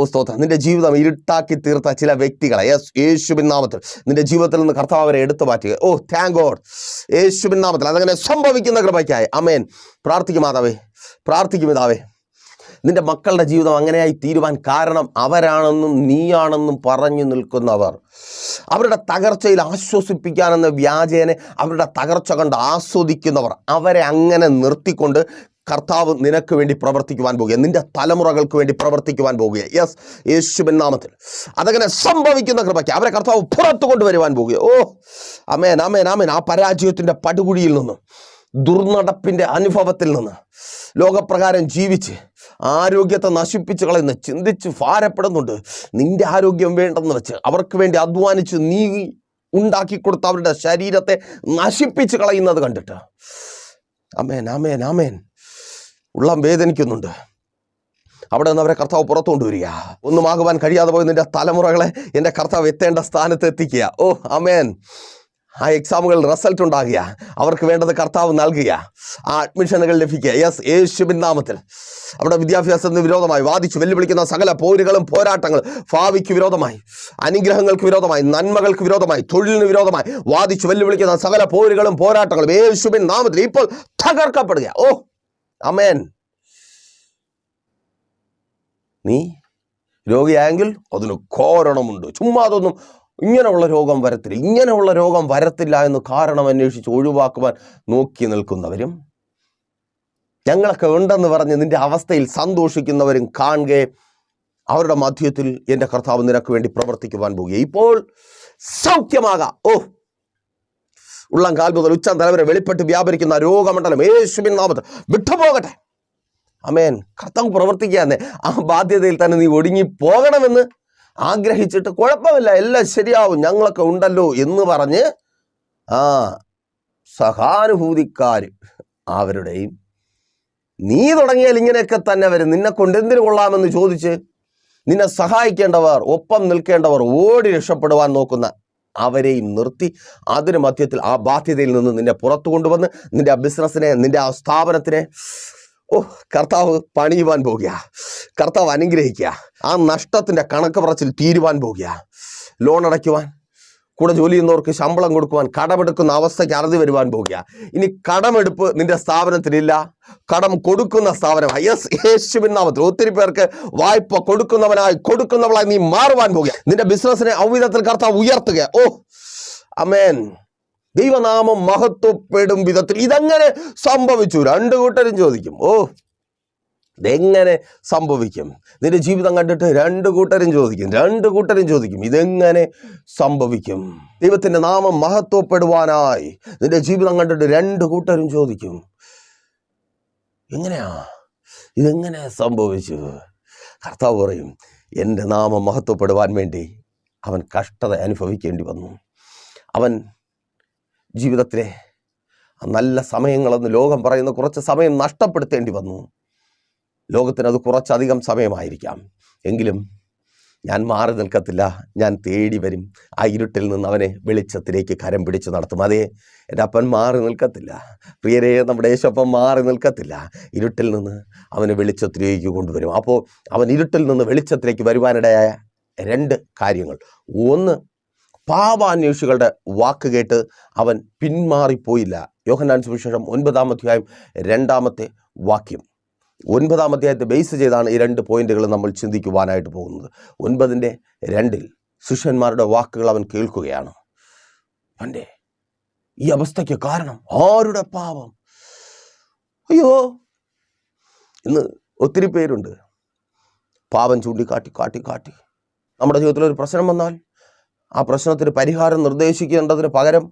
സ്തോത്രം. നിന്റെ ജീവിതം ഇരുട്ടാക്കി തീർത്ത ചില വ്യക്തികളെ യേശുവിൻ നാമത്തിൽ നിന്റെ ജീവിതത്തിൽ നിന്ന് കർത്താവ് അവരെ എടുത്തു മാറ്റുക. Thank God. യേശുവിൻ നാമത്തിൽ അതങ്ങനെ സംഭവിക്കുന്ന കൃപയ്ക്കായി ആമേൻ. പ്രാർത്ഥിക്കും മാതാവേ, പ്രാർത്ഥിക്കും പിതാവേ. നിന്റെ മക്കളുടെ ജീവിതം അങ്ങനെയായി തീരുവാൻ കാരണം അവരാണെന്നും നീയാണെന്നും പറഞ്ഞു നിൽക്കുന്നവർ, അവരുടെ തകർച്ചയിൽ ആശ്വസിപ്പിക്കാനെന്ന വ്യാജേനെ അവരുടെ തകർച്ച കണ്ട് ആസ്വദിക്കുന്നവർ, അവരെ അങ്ങനെ നിർത്തിക്കൊണ്ട് കർത്താവ് നിനക്ക് വേണ്ടി പ്രവർത്തിക്കുവാൻ പോകുക, നിന്റെ തലമുറകൾക്ക് വേണ്ടി പ്രവർത്തിക്കുവാൻ പോകുക. യേശുവിൻ നാമത്തിൽ അതങ്ങനെ സംഭവിക്കുന്ന കൃപയ്ക്ക് അവരെ കർത്താവ് പുറത്തു കൊണ്ടുവരുവാൻ പോകുക. ആമേൻ, ആമേൻ, ആമേൻ. ആ പരാജയത്തിൻ്റെ പടുകുഴിയിൽ നിന്നും, ദുർനടപ്പിൻ്റെ അനുഭവത്തിൽ നിന്ന്, ലോകപ്രകാരം ജീവിച്ച് ആരോഗ്യത്തെ നശിപ്പിച്ച് കളയുന്ന, ചിന്തിച്ച് ഭാരപ്പെടുന്നുണ്ട്, നിന്റെ ആരോഗ്യം വേണ്ടെന്ന് വെച്ച് അവർക്ക് വേണ്ടി അധ്വാനിച്ച് നീ ഉണ്ടാക്കിക്കൊടുത്ത അവരുടെ ശരീരത്തെ നശിപ്പിച്ച് കളയുന്നത് കണ്ടിട്ട് ആമേൻ, ആമേൻ, ആമേൻ, ഉള്ളം വേദനിക്കുന്നുണ്ട്. അവിടെ നിന്ന് അവരെ കർത്താവ് പുറത്തു കൊണ്ടുവരിക. ഒന്നുമാകുവാൻ കഴിയാതെ പോയി നിന്റെ തലമുറകളെ എൻ്റെ കർത്താവ് എത്തേണ്ട സ്ഥാനത്ത് എത്തിക്കുക. ആമേൻ. ആ എക്സാമുകൾ റിസൾട്ട് ഉണ്ടാകുക, അവർക്ക് വേണ്ടത് കർത്താവ് നൽകുക, ആ അഡ്മിഷനുകൾ ലഭിക്കുക. യേശുവിൻ നാമത്തിൽ അവിടെ വിദ്യാഭ്യാസത്തിന് വിരോധമായി വാദിച്ചു വെല്ലുവിളിക്കുന്ന സകല പോരുകളും പോരാട്ടങ്ങളും, ഭാവിക്ക് വിരോധമായി, അനുഗ്രഹങ്ങൾക്ക് വിരോധമായി, നന്മകൾക്ക് വിരോധമായി, തൊഴിലിന് വിരോധമായി വാദിച്ചു വെല്ലുവിളിക്കുന്ന സകല പോരുകളും പോരാട്ടങ്ങളും യേശുവിൻ നാമത്തിൽ ഇപ്പോൾ തകർക്കപ്പെടുക. ആമേൻ. നീ രോഗിയായെങ്കിൽ അതിന് കാരണമുണ്ട്. ചുമ്മാ അതൊന്നും ഇങ്ങനെയുള്ള രോഗം വരത്തില്ല, ഇങ്ങനെയുള്ള രോഗം വരത്തില്ല എന്ന് കാരണം അന്വേഷിച്ച് ഒഴിവാക്കുവാൻ നോക്കി നിൽക്കുന്നവരും, ഞങ്ങളൊക്കെ ഉണ്ടെന്ന് പറഞ്ഞ് നിന്റെ അവസ്ഥയിൽ സന്തോഷിക്കുന്നവരും കാണുക, അവരുടെ മധ്യത്തിൽ എൻ്റെ കർത്താവ് നിനക്ക് വേണ്ടി പ്രവർത്തിക്കുവാൻ പോകുക. ഇപ്പോൾ സൗഖ്യമാകാം. ഉള്ളം കാൽ മുതൽ ഉച്ചം തലവരെ വെളിപ്പെട്ട് വ്യാപരിക്കുന്ന രോഗമണ്ഡലം യേശുവിൻ നാമത്തിൽ വിട്ടുപോകട്ടെ. ആമേൻ. കർത്താവ് പ്രവർത്തിക്കാന്നെ ആ ബാധ്യതയിൽ തന്നെ നീ ഒടുങ്ങി പോകണമെന്ന് ആഗ്രഹിച്ചിട്ട് കുഴപ്പമില്ല, എല്ലാം ശരിയാവും, ഞങ്ങളൊക്കെ ഉണ്ടല്ലോ എന്ന് പറഞ്ഞ് സഹാനുഭൂതിക്കാർ അവരുടെയും, നീ തുടങ്ങിയാൽ ഇങ്ങനെയൊക്കെ തന്നെ വരും, നിന്നെ കൊണ്ട് എന്തിനു കൊള്ളാമെന്ന് ചോദിച്ച് നിന്നെ സഹായിക്കേണ്ടവർ, ഒപ്പം നിൽക്കേണ്ടവർ ഓടി രക്ഷപ്പെടുവാൻ നോക്കുന്ന അവരെയും നിർത്തി അതിന് മധ്യത്തിൽ ആ ബാധ്യതയിൽ നിന്ന് നിന്നെ പുറത്തു കൊണ്ടുവന്ന് നിന്റെ ആ ബിസിനസ്സിനെ, നിന്റെ ആ സ്ഥാപനത്തിനെ കർത്താവ് പണിയുവാൻ പോകുക, കർത്താവ് അനുഗ്രഹിക്കുക. ആ നഷ്ടത്തിൻ്റെ കണക്ക് പറച്ചിൽ തീരുവാൻ പോകുക. ലോൺ അടയ്ക്കുവാൻ, കൂടെ ജോലി ചെയ്യുന്നവർക്ക് ശമ്പളം കൊടുക്കുവാൻ, കടമെടുക്കുന്ന അവസ്ഥയ്ക്ക് അറുതി വരുവാൻ പോകുക. ഇനി കടമെടുപ്പ് നിന്റെ സ്ഥാപനത്തിലില്ല, കടം കൊടുക്കുന്ന സ്ഥാപനമായി. യേശുവിൻ നാമത്തിൽ ഒത്തിരി പേർക്ക് വായ്പ കൊടുക്കുന്നവളായി നീ മാറുവാൻ പോകുക. നിന്റെ ബിസിനസ്സിനെ ഔവിധത്തിൽ കർത്താവ് ഉയർത്തുക. ആമേൻ. ദൈവനാമം മഹത്വപ്പെടും വിധത്തിൽ ഇതെങ്ങനെ സംഭവിച്ചു? രണ്ടു കൂട്ടരും ചോദിക്കും. ഇതെങ്ങനെ സംഭവിക്കും? നിന്റെ ജീവിതം കണ്ടിട്ട് രണ്ടു കൂട്ടരും ചോദിക്കും ഇതെങ്ങനെ സംഭവിക്കും? ദൈവത്തിൻ്റെ നാമം മഹത്വപ്പെടുവാനായി നിന്റെ ജീവിതം കണ്ടിട്ട് രണ്ടു കൂട്ടരും ചോദിക്കും, ഇതെങ്ങനെ സംഭവിച്ചു? കർത്താവ് പറയും, എൻ്റെ നാമം മഹത്വപ്പെടുവാൻ വേണ്ടി അവൻ കഷ്ടത അനുഭവിക്കേണ്ടി വന്നു. അവൻ ജീവിതത്തിലെ നല്ല സമയങ്ങളെന്ന് ലോകം പറയുന്ന കുറച്ച് സമയം നഷ്ടപ്പെടുത്തേണ്ടി വന്നു. ലോകത്തിനത് കുറച്ചധികം സമയമായിരിക്കാം. എങ്കിലും ഞാൻ മാറി നിൽക്കത്തില്ല, ഞാൻ തേടി വരും. ആ ഇരുട്ടിൽ നിന്ന് അവനെ വെളിച്ചത്തിലേക്ക് കരം പിടിച്ച് നടത്തും. അതേ, എൻ്റെ അപ്പൻ മാറി നിൽക്കത്തില്ല. പ്രിയരെ, നമ്മുടെ യേശുപ്പൻ മാറി നിൽക്കത്തില്ല. ഇരുട്ടിൽ നിന്ന് അവന് വെളിച്ചത്തിലേക്ക് കൊണ്ടുവരും. അപ്പോൾ അവൻ ഇരുട്ടിൽ നിന്ന് വെളിച്ചത്തിലേക്ക് വരുവാനിടയായ രണ്ട് കാര്യങ്ങൾ. ഒന്ന്, പാപാന്വേഷികളുടെ വാക്ക് കേട്ട് അവൻ പിന്മാറിപ്പോയില്ല. യോഹന്നാൻ സുവിശേഷം 9-ാം അധ്യായം 2-ാമത്തെ വാക്യം. 9-ാം അധ്യായത്തെ ബേസ് ചെയ്താണ് ഈ രണ്ട് പോയിന്റുകൾ നമ്മൾ ചിന്തിക്കുവാനായിട്ട് പോകുന്നത്. 9:2 ശിഷ്യന്മാരുടെ വാക്കുകൾ അവൻ കേൾക്കുകയാണ്. അവൻ്റെ ഈ അവസ്ഥയ്ക്ക് കാരണം ആരുടെ പാപം? ഇന്ന് ഒത്തിരി പേരുണ്ട് പാപം ചൂണ്ടിക്കാട്ടി നമ്മുടെ ജീവിതത്തിൽ ഒരു പ്രശ്നം വന്നാൽ ആ പ്രശ്നത്തിന് പരിഹാരം നിർദ്ദേശിക്കേണ്ടതിന് പകരം,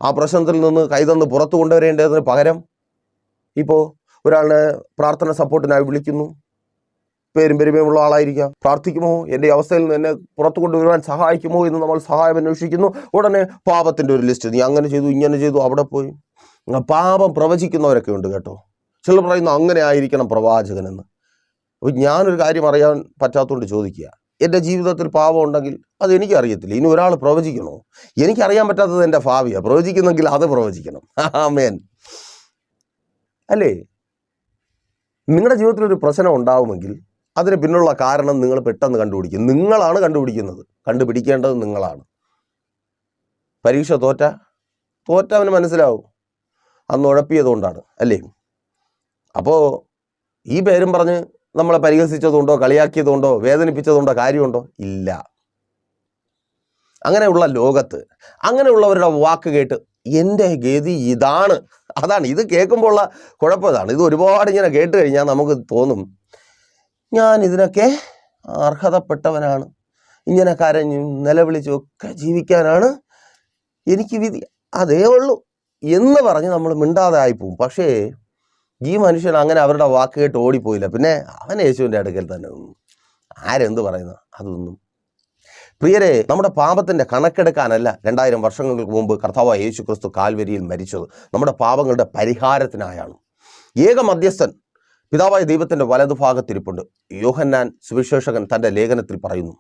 ആ പ്രശ്നത്തിൽ നിന്ന് കൈതന്ന് പുറത്തു കൊണ്ടുവരേണ്ടതിന് പകരം, ഇപ്പോൾ ഒരാളിനെ പ്രാർത്ഥന സപ്പോർട്ടിനായി വിളിക്കുന്നു, പേരും പെരുമയുള്ള ആളായിരിക്കാം. പ്രാർത്ഥിക്കുമോ, എൻ്റെ അവസ്ഥയിൽ നിന്ന് എന്നെ പുറത്തു കൊണ്ടുവരുവാൻ സഹായിക്കുമോ എന്ന് നമ്മൾ സഹായം അന്വേഷിക്കുന്നു. ഉടനെ പാപത്തിൻ്റെ ഒരു ലിസ്റ്റ്, നീ അങ്ങനെ ചെയ്തു, ഇങ്ങനെ ചെയ്തു, അവിടെ പോയി. പാപം പ്രവചിക്കുന്നവരൊക്കെ ഉണ്ട് കേട്ടോ. ചിലർ പറയുന്നു അങ്ങനെ ആയിരിക്കണം പ്രവാചകനെന്ന്. അപ്പോൾ ഞാനൊരു കാര്യം അറിയാൻ പറ്റാത്തതുകൊണ്ട് ചോദിക്കുക, എൻ്റെ ജീവിതത്തിൽ പാപം ഉണ്ടെങ്കിൽ അത് എനിക്കറിയത്തില്ല, ഇനി ഒരാൾ പ്രവചിക്കണോ? എനിക്കറിയാൻ പറ്റാത്തത് എൻ്റെ ഭാവിയാണ്. പ്രവചിക്കുന്നെങ്കിൽ അത് പ്രവചിക്കണം. ആമേൻ. അല്ലേ? നിങ്ങളുടെ ജീവിതത്തിൽ ഒരു പ്രശ്നം ഉണ്ടാവുമെങ്കിൽ അതിന് പിന്നുള്ള കാരണം നിങ്ങൾ പെട്ടെന്ന് കണ്ടുപിടിക്കും. നിങ്ങളാണ് കണ്ടുപിടിക്കുന്നത്. കണ്ടുപിടിക്കേണ്ടത് നിങ്ങളാണ്. പരീക്ഷ തോറ്റവന് മനസ്സിലാവും അന്ന് ഉഴപ്പിയതുകൊണ്ടാണ്, അല്ലേ? അപ്പോൾ ഈ പേരും പറഞ്ഞ് നമ്മളെ പരിഹസിച്ചതുകൊണ്ടോ കളിയാക്കിയതുകൊണ്ടോ വേദനിപ്പിച്ചതുകൊണ്ടോ കാര്യമുണ്ടോ? ഇല്ല. അങ്ങനെയുള്ള ലോകത്ത് അങ്ങനെയുള്ളവരുടെ വാക്ക് കേട്ട് എൻ്റെ ഗതി ഇതാണ്, അതാണ്. ഇത് കേൾക്കുമ്പോൾ ഉള്ള കുഴപ്പം ഇതാണ്. ഇത് ഒരുപാട് ഇങ്ങനെ കേട്ട് കഴിഞ്ഞാൽ നമുക്ക് തോന്നും ഞാൻ ഇതിനൊക്കെ അർഹതപ്പെട്ടവനാണ്, ഇങ്ങനെ കരഞ്ഞും നിലവിളിച്ചും ഒക്കെ ജീവിക്കാനാണ് എനിക്ക് വിധി, അതേ ഉള്ളൂ എന്ന് പറഞ്ഞ് നമ്മൾ മിണ്ടാതെ ആയിപ്പോവും. പക്ഷേ ഈ മനുഷ്യൻ അങ്ങനെ അവരുടെ വാക്ക് കേട്ട് ഓടിപ്പോയില്ല. പിന്നെ അവൻ യേശുവിൻ്റെ അടുക്കൽ തന്നെ നിന്നു. ആരെന്ത് പറയുന്നു അതൊന്നും. പ്രിയരെ, നമ്മുടെ പാപത്തിൻ്റെ കണക്കെടുക്കാനല്ല 2000 വർഷങ്ങൾക്ക് മുമ്പ് കർത്താവായ യേശു ക്രിസ്തു കാൽവരിയിൽ മരിച്ചത്. നമ്മുടെ പാപങ്ങളുടെ പരിഹാരത്തിനായാണ്. ഏക മധ്യസ്ഥൻ പിതാവായ ദൈവത്തിൻ്റെ വലതുഭാഗത്തിരിപ്പുണ്ട്. യോഹന്നാൻ സുവിശേഷകൻ തൻ്റെ ലേഖനത്തിൽ പറയുന്നു,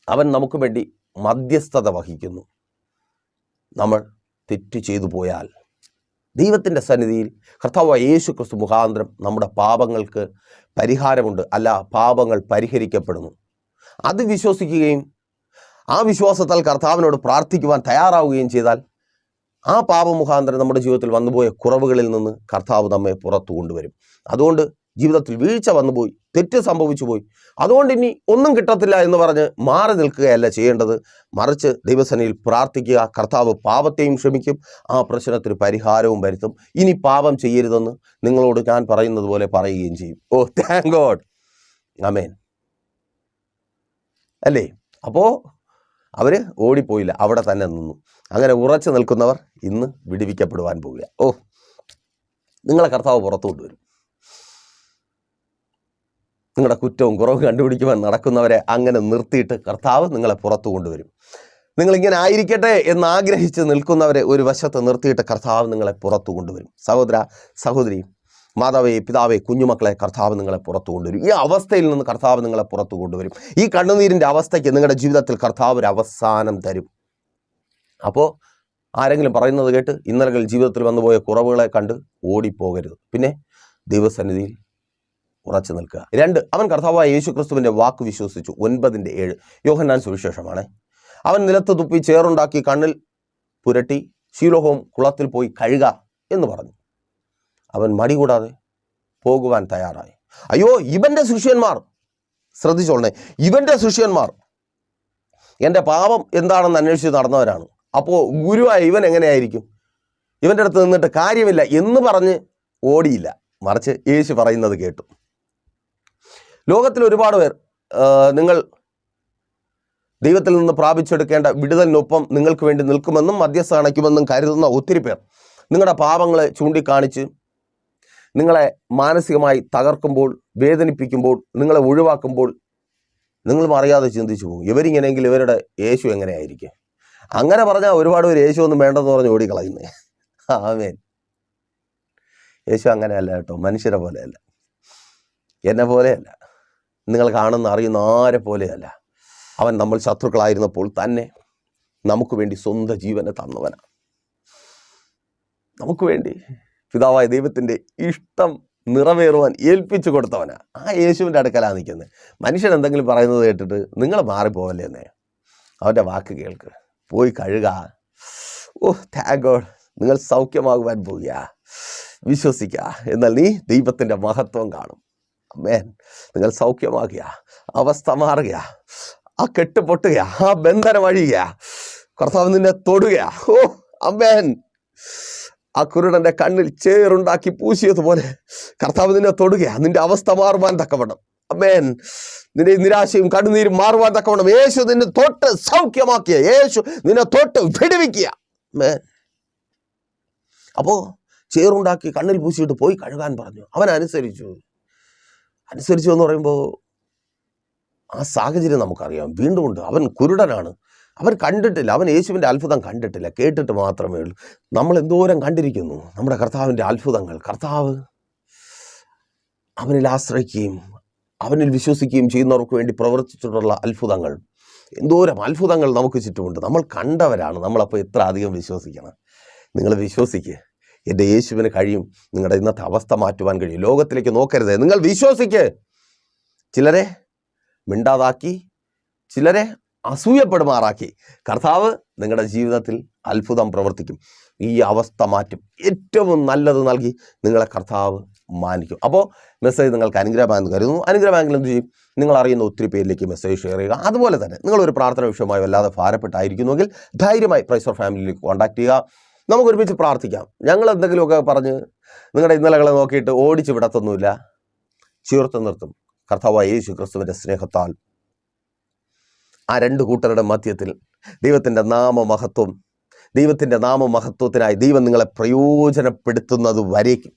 അവൻ നമുക്ക് വേണ്ടി മധ്യസ്ഥത വഹിക്കുന്നു. നമ്മൾ തെറ്റ് ചെയ്തു പോയാൽ ദൈവത്തിൻ്റെ സന്നിധിയിൽ കർത്താവായ യേശു ക്രിസ്തു മുഖാന്തരം നമ്മുടെ പാപങ്ങൾക്ക് പരിഹാരമുണ്ട്, അല്ല പാപങ്ങൾ പരിഹരിക്കപ്പെടുന്നു. അത് വിശ്വസിക്കുകയും ആ വിശ്വാസത്താൽ കർത്താവിനോട് പ്രാർത്ഥിക്കുവാൻ തയ്യാറാവുകയും ചെയ്താൽ ആ പാപമുഖാന്തരം നമ്മുടെ ജീവിതത്തിൽ വന്നുപോയ കുറവുകളിൽ നിന്ന് കർത്താവ് നമ്മെ പുറത്തു കൊണ്ടുവരും. അതുകൊണ്ട് ജീവിതത്തിൽ വീഴ്ച വന്നുപോയി, തെറ്റ് സംഭവിച്ചു പോയി, അതുകൊണ്ട് ഇനി ഒന്നും കിട്ടത്തില്ല എന്ന് പറഞ്ഞ് മാറി നിൽക്കുകയല്ല ചെയ്യേണ്ടത്. മറിച്ച് ദൈവസന്നിധിയിൽ പ്രാർത്ഥിക്കുക. കർത്താവ് പാപത്തെയും ക്ഷമിക്കും, ആ പ്രശ്നത്തിന് പരിഹാരവും വരുത്തും. ഇനി പാപം ചെയ്യരുതെന്ന് നിങ്ങളോട് ഞാൻ പറയുന്നത് പോലെ പറയുകയും ചെയ്യും. ഓ താങ്ക് ഗോഡ്. ആമേൻ. അല്ലേ? അപ്പോൾ അവർ ഓടിപ്പോയില്ല, അവിടെ തന്നെ നിന്നു. അങ്ങനെ ഉറച്ചു നിൽക്കുന്നവർ ഇന്ന് വിടുവിക്കപ്പെടുവാൻ പോവുക. ഓ, നിങ്ങളെ കർത്താവ് പുറത്തു കൊണ്ടുവരും. നിങ്ങളുടെ കുറ്റവും കുറവും കണ്ടുപിടിക്കുവാൻ നടക്കുന്നവരെ അങ്ങനെ നിർത്തിയിട്ട് കർത്താവ് നിങ്ങളെ പുറത്തു കൊണ്ടുവരും. നിങ്ങളിങ്ങനെ ആയിരിക്കട്ടെ എന്ന് ആഗ്രഹിച്ച് നിൽക്കുന്നവരെ ഒരു വശത്ത് നിർത്തിയിട്ട് കർത്താവ് നിങ്ങളെ പുറത്തു കൊണ്ടുവരും. സഹോദര സഹോദരി, മാതാവേ പിതാവേ, കുഞ്ഞുമക്കളെ, കർത്താവ് നിങ്ങളെ പുറത്തു കൊണ്ടുവരും. ഈ അവസ്ഥയിൽ നിന്ന് കർത്താവ് നിങ്ങളെ പുറത്തു കൊണ്ടുവരും. ഈ കണ്ണുനീരിൻ്റെ അവസ്ഥയ്ക്ക് നിങ്ങളുടെ ജീവിതത്തിൽ കർത്താവ് ഒരു അവസാനം തരും. അപ്പോൾ ആരെങ്കിലും പറയുന്നത് കേട്ട് ഇന്നലകൾ ജീവിതത്തിൽ വന്നുപോയ കുറവുകളെ കണ്ട് ഓടിപ്പോകരുത്. പിന്നെ ദൈവസന്നിധിയിൽ ഉറച്ചു നിൽക്കുക. 2, അവൻ കർത്താവായ യേശു ക്രിസ്തുവിൻ്റെ വാക്ക് വിശ്വസിച്ചു. 9:7 യോഹന്നാൻ സുവിശേഷമാണ്. അവൻ നിലത്ത് തുപ്പി ചേറുണ്ടാക്കി കണ്ണിൽ പുരട്ടി ശീലോഹോം കുളത്തിൽ പോയി കഴുക എന്ന് പറഞ്ഞു. അവൻ മടി കൂടാതെ പോകുവാൻ തയ്യാറായി. അയ്യോ, ഇവൻ്റെ ശിഷ്യന്മാർ, ശ്രദ്ധിച്ചോളണേ, ഇവൻ്റെ ശിഷ്യന്മാർ എൻ്റെ പാപം എന്താണെന്ന് അന്വേഷിച്ച് നടന്നവരാണ്. അപ്പോൾ ഗുരുവായ ഇവൻ എങ്ങനെയായിരിക്കും? ഇവൻ്റെ അടുത്ത് നിന്നിട്ട് കാര്യമില്ല എന്ന് പറഞ്ഞ് ഓടിയില്ല, മറിച്ച് യേശു പറയുന്നത് കേട്ടു. ലോകത്തിൽ ഒരുപാട് പേർ നിങ്ങൾ ദൈവത്തിൽ നിന്ന് പ്രാപിച്ചെടുക്കേണ്ട വിടുതലിനൊപ്പം നിങ്ങൾക്ക് വേണ്ടി നിൽക്കുമെന്നും മധ്യസ്ഥ അണയ്ക്കുമെന്നും കരുതുന്ന ഒത്തിരി പേർ നിങ്ങളുടെ പാപങ്ങളെ ചൂണ്ടിക്കാണിച്ച് നിങ്ങളെ മാനസികമായി തകർക്കുമ്പോൾ, വേദനിപ്പിക്കുമ്പോൾ, നിങ്ങളെ ഒഴിവാക്കുമ്പോൾ നിങ്ങളും അറിയാതെ ചിന്തിച്ചു പോകും, ഇവരിങ്ങനെയെങ്കിൽ ഇവരുടെ യേശു എങ്ങനെയായിരിക്കും? അങ്ങനെ പറഞ്ഞാൽ ഒരുപാട് പേര് യേശു ഒന്നും വേണ്ടെന്ന് പറഞ്ഞ് ഓടിക്കളയുന്നേ. ആമേൻ. യേശു അങ്ങനെയല്ല കേട്ടോ, മനുഷ്യരെ പോലെയല്ല, എന്നെ പോലെയല്ല, നിങ്ങൾ കാണുന്ന അറിയുന്ന ആരെ പോലെയല്ല. അവൻ നമ്മൾ ശത്രുക്കളായിരുന്നപ്പോൾ തന്നെ നമുക്ക് വേണ്ടി സ്വന്തം ജീവനെ തന്നവനാണ്. നമുക്ക് വേണ്ടി പിതാവായ ദൈവത്തിൻ്റെ ഇഷ്ടം നിറവേറുവാൻ ഏൽപ്പിച്ചു കൊടുത്തവനാണ്. ആ യേശുവിൻ്റെ അടുക്കലാണ് നിൽക്കുന്നത്. മനുഷ്യൻ എന്തെങ്കിലും പറയുന്നത് കേട്ടിട്ട് നിങ്ങൾ മാറിപ്പോവല്ലേ എന്നേ. അവൻ്റെ വാക്ക് കേൾക്ക്, പോയി കഴുക. ഓ താങ്ക് ഗോഡ്, നിങ്ങൾ സൗഖ്യമാകുവാൻ പോവുക. വിശ്വസിക്കുക, എന്നാൽ നീ ദൈവത്തിൻ്റെ മഹത്വം കാണും. അമ്മേൻ. നിങ്ങൾ സൗഖ്യമാകുക, അവസ്ഥ മാറുക, ആ കെട്ട് പൊട്ടുക, ആ ബന്ധനം അഴിയുക, കർത്താവ് നിന്നെ തൊടുക. ഓ അമ്മേൻ. ആ കുരുടൻ്റെ കണ്ണിൽ ചേറുണ്ടാക്കി പൂശിയതുപോലെ കർത്താവ് നിന്നെ തൊടുക, നിന്റെ അവസ്ഥ മാറുവാൻ തക്കവണ്ണം. അമ്മേൻ. നിന്റെ നിരാശയും കണ്ണുനീരും മാറുവാൻ തക്കവണ്ണം യേശു നിന്നെ തൊട്ട് സൗഖ്യമാക്കിയ, യേശു നിന്നെ തൊട്ട് വിടുവിക്കുക. അമ്മേൻ. അപ്പോൾ ചേറുണ്ടാക്കി കണ്ണിൽ പൂശിയിട്ട് പോയി കഴുകാൻ പറഞ്ഞു. അവൻ അനുസരിച്ചു. അനുസരിച്ചു എന്ന് പറയുമ്പോൾ ആ സാഹചര്യം നമുക്കറിയാം. വീണ്ടും ഉണ്ട്. അവൻ കുരുടനാണ്, അവൻ കണ്ടിട്ടില്ല, അവൻ യേശുവിൻ്റെ അത്ഭുതം കണ്ടിട്ടില്ല, കേട്ടിട്ട് മാത്രമേ ഉള്ളൂ. നമ്മൾ എന്തോരം കണ്ടിരിക്കുന്നു നമ്മുടെ കർത്താവിൻ്റെ അത്ഭുതങ്ങൾ. കർത്താവ് അവനിൽ ആശ്രയിക്കുകയും അവനിൽ വിശ്വസിക്കുകയും ചെയ്യുന്നവർക്ക് വേണ്ടി പ്രവർത്തിച്ചിട്ടുള്ള അത്ഭുതങ്ങൾ, എന്തോരം അത്ഭുതങ്ങൾ നമുക്ക് ചുറ്റുമുണ്ട്. നമ്മൾ കണ്ടവരാണ്. നമ്മളപ്പോൾ എത്ര അധികം വിശ്വസിക്കണം. നിങ്ങൾ വിശ്വസിക്കുക, എൻ്റെ യേശുവിന് കഴിയും നിങ്ങളുടെ ഇന്നത്തെ അവസ്ഥ മാറ്റുവാൻ കഴിയും. ലോകത്തിലേക്ക് നോക്കരുത്, നിങ്ങൾ വിശ്വസിക്കുക. ചിലരെ മിണ്ടാതാക്കി, ചിലരെ അസൂയപ്പെടുമാറാക്കി കർത്താവ് നിങ്ങളുടെ ജീവിതത്തിൽ അത്ഭുതം പ്രവർത്തിക്കും. ഈ അവസ്ഥ മാറ്റും. ഏറ്റവും നല്ലത് നൽകി നിങ്ങളെ കർത്താവ് മാനിക്കും. അപ്പോൾ മെസ്സേജ് നിങ്ങൾക്ക് അനുഗ്രഹമായെന്ന് കരുതുന്നു. അനുഗ്രഹമെങ്കിൽ എന്ത് ചെയ്യും? നിങ്ങൾ അറിയുന്ന ഒത്തിരി പേരിലേക്ക് മെസ്സേജ് ഷെയർ ചെയ്യുക. അതുപോലെ തന്നെ നിങ്ങളൊരു പ്രാർത്ഥന വിഷയമായി വല്ലാതെ ഭാരപ്പെട്ടായിരിക്കുന്നുവെങ്കിൽ ധൈര്യമായി പ്രൈസ് ഓഫ് ഫാമിലിയിലേക്ക് കോൺടാക്ട് ചെയ്യുക. നമുക്ക് ഒരുമിച്ച് പ്രാർത്ഥിക്കാം. ഞങ്ങൾ എന്തെങ്കിലുമൊക്കെ പറഞ്ഞ് നിങ്ങളുടെ ഇന്നലകളെ നോക്കിയിട്ട് ഓടിച്ച് വിടത്തൊന്നുമില്ല, ചേർത്ത് നിർത്തും. കർത്താവായ യേശു ക്രിസ്തുവിൻ്റെ സ്നേഹത്താൽ ആ രണ്ട് കൂട്ടരുടെ മധ്യത്തിൽ ദൈവത്തിൻ്റെ നാമമഹത്വത്തിനായി ദൈവം നിങ്ങളെ പ്രയോജനപ്പെടുത്തുന്നത് വരേക്കും.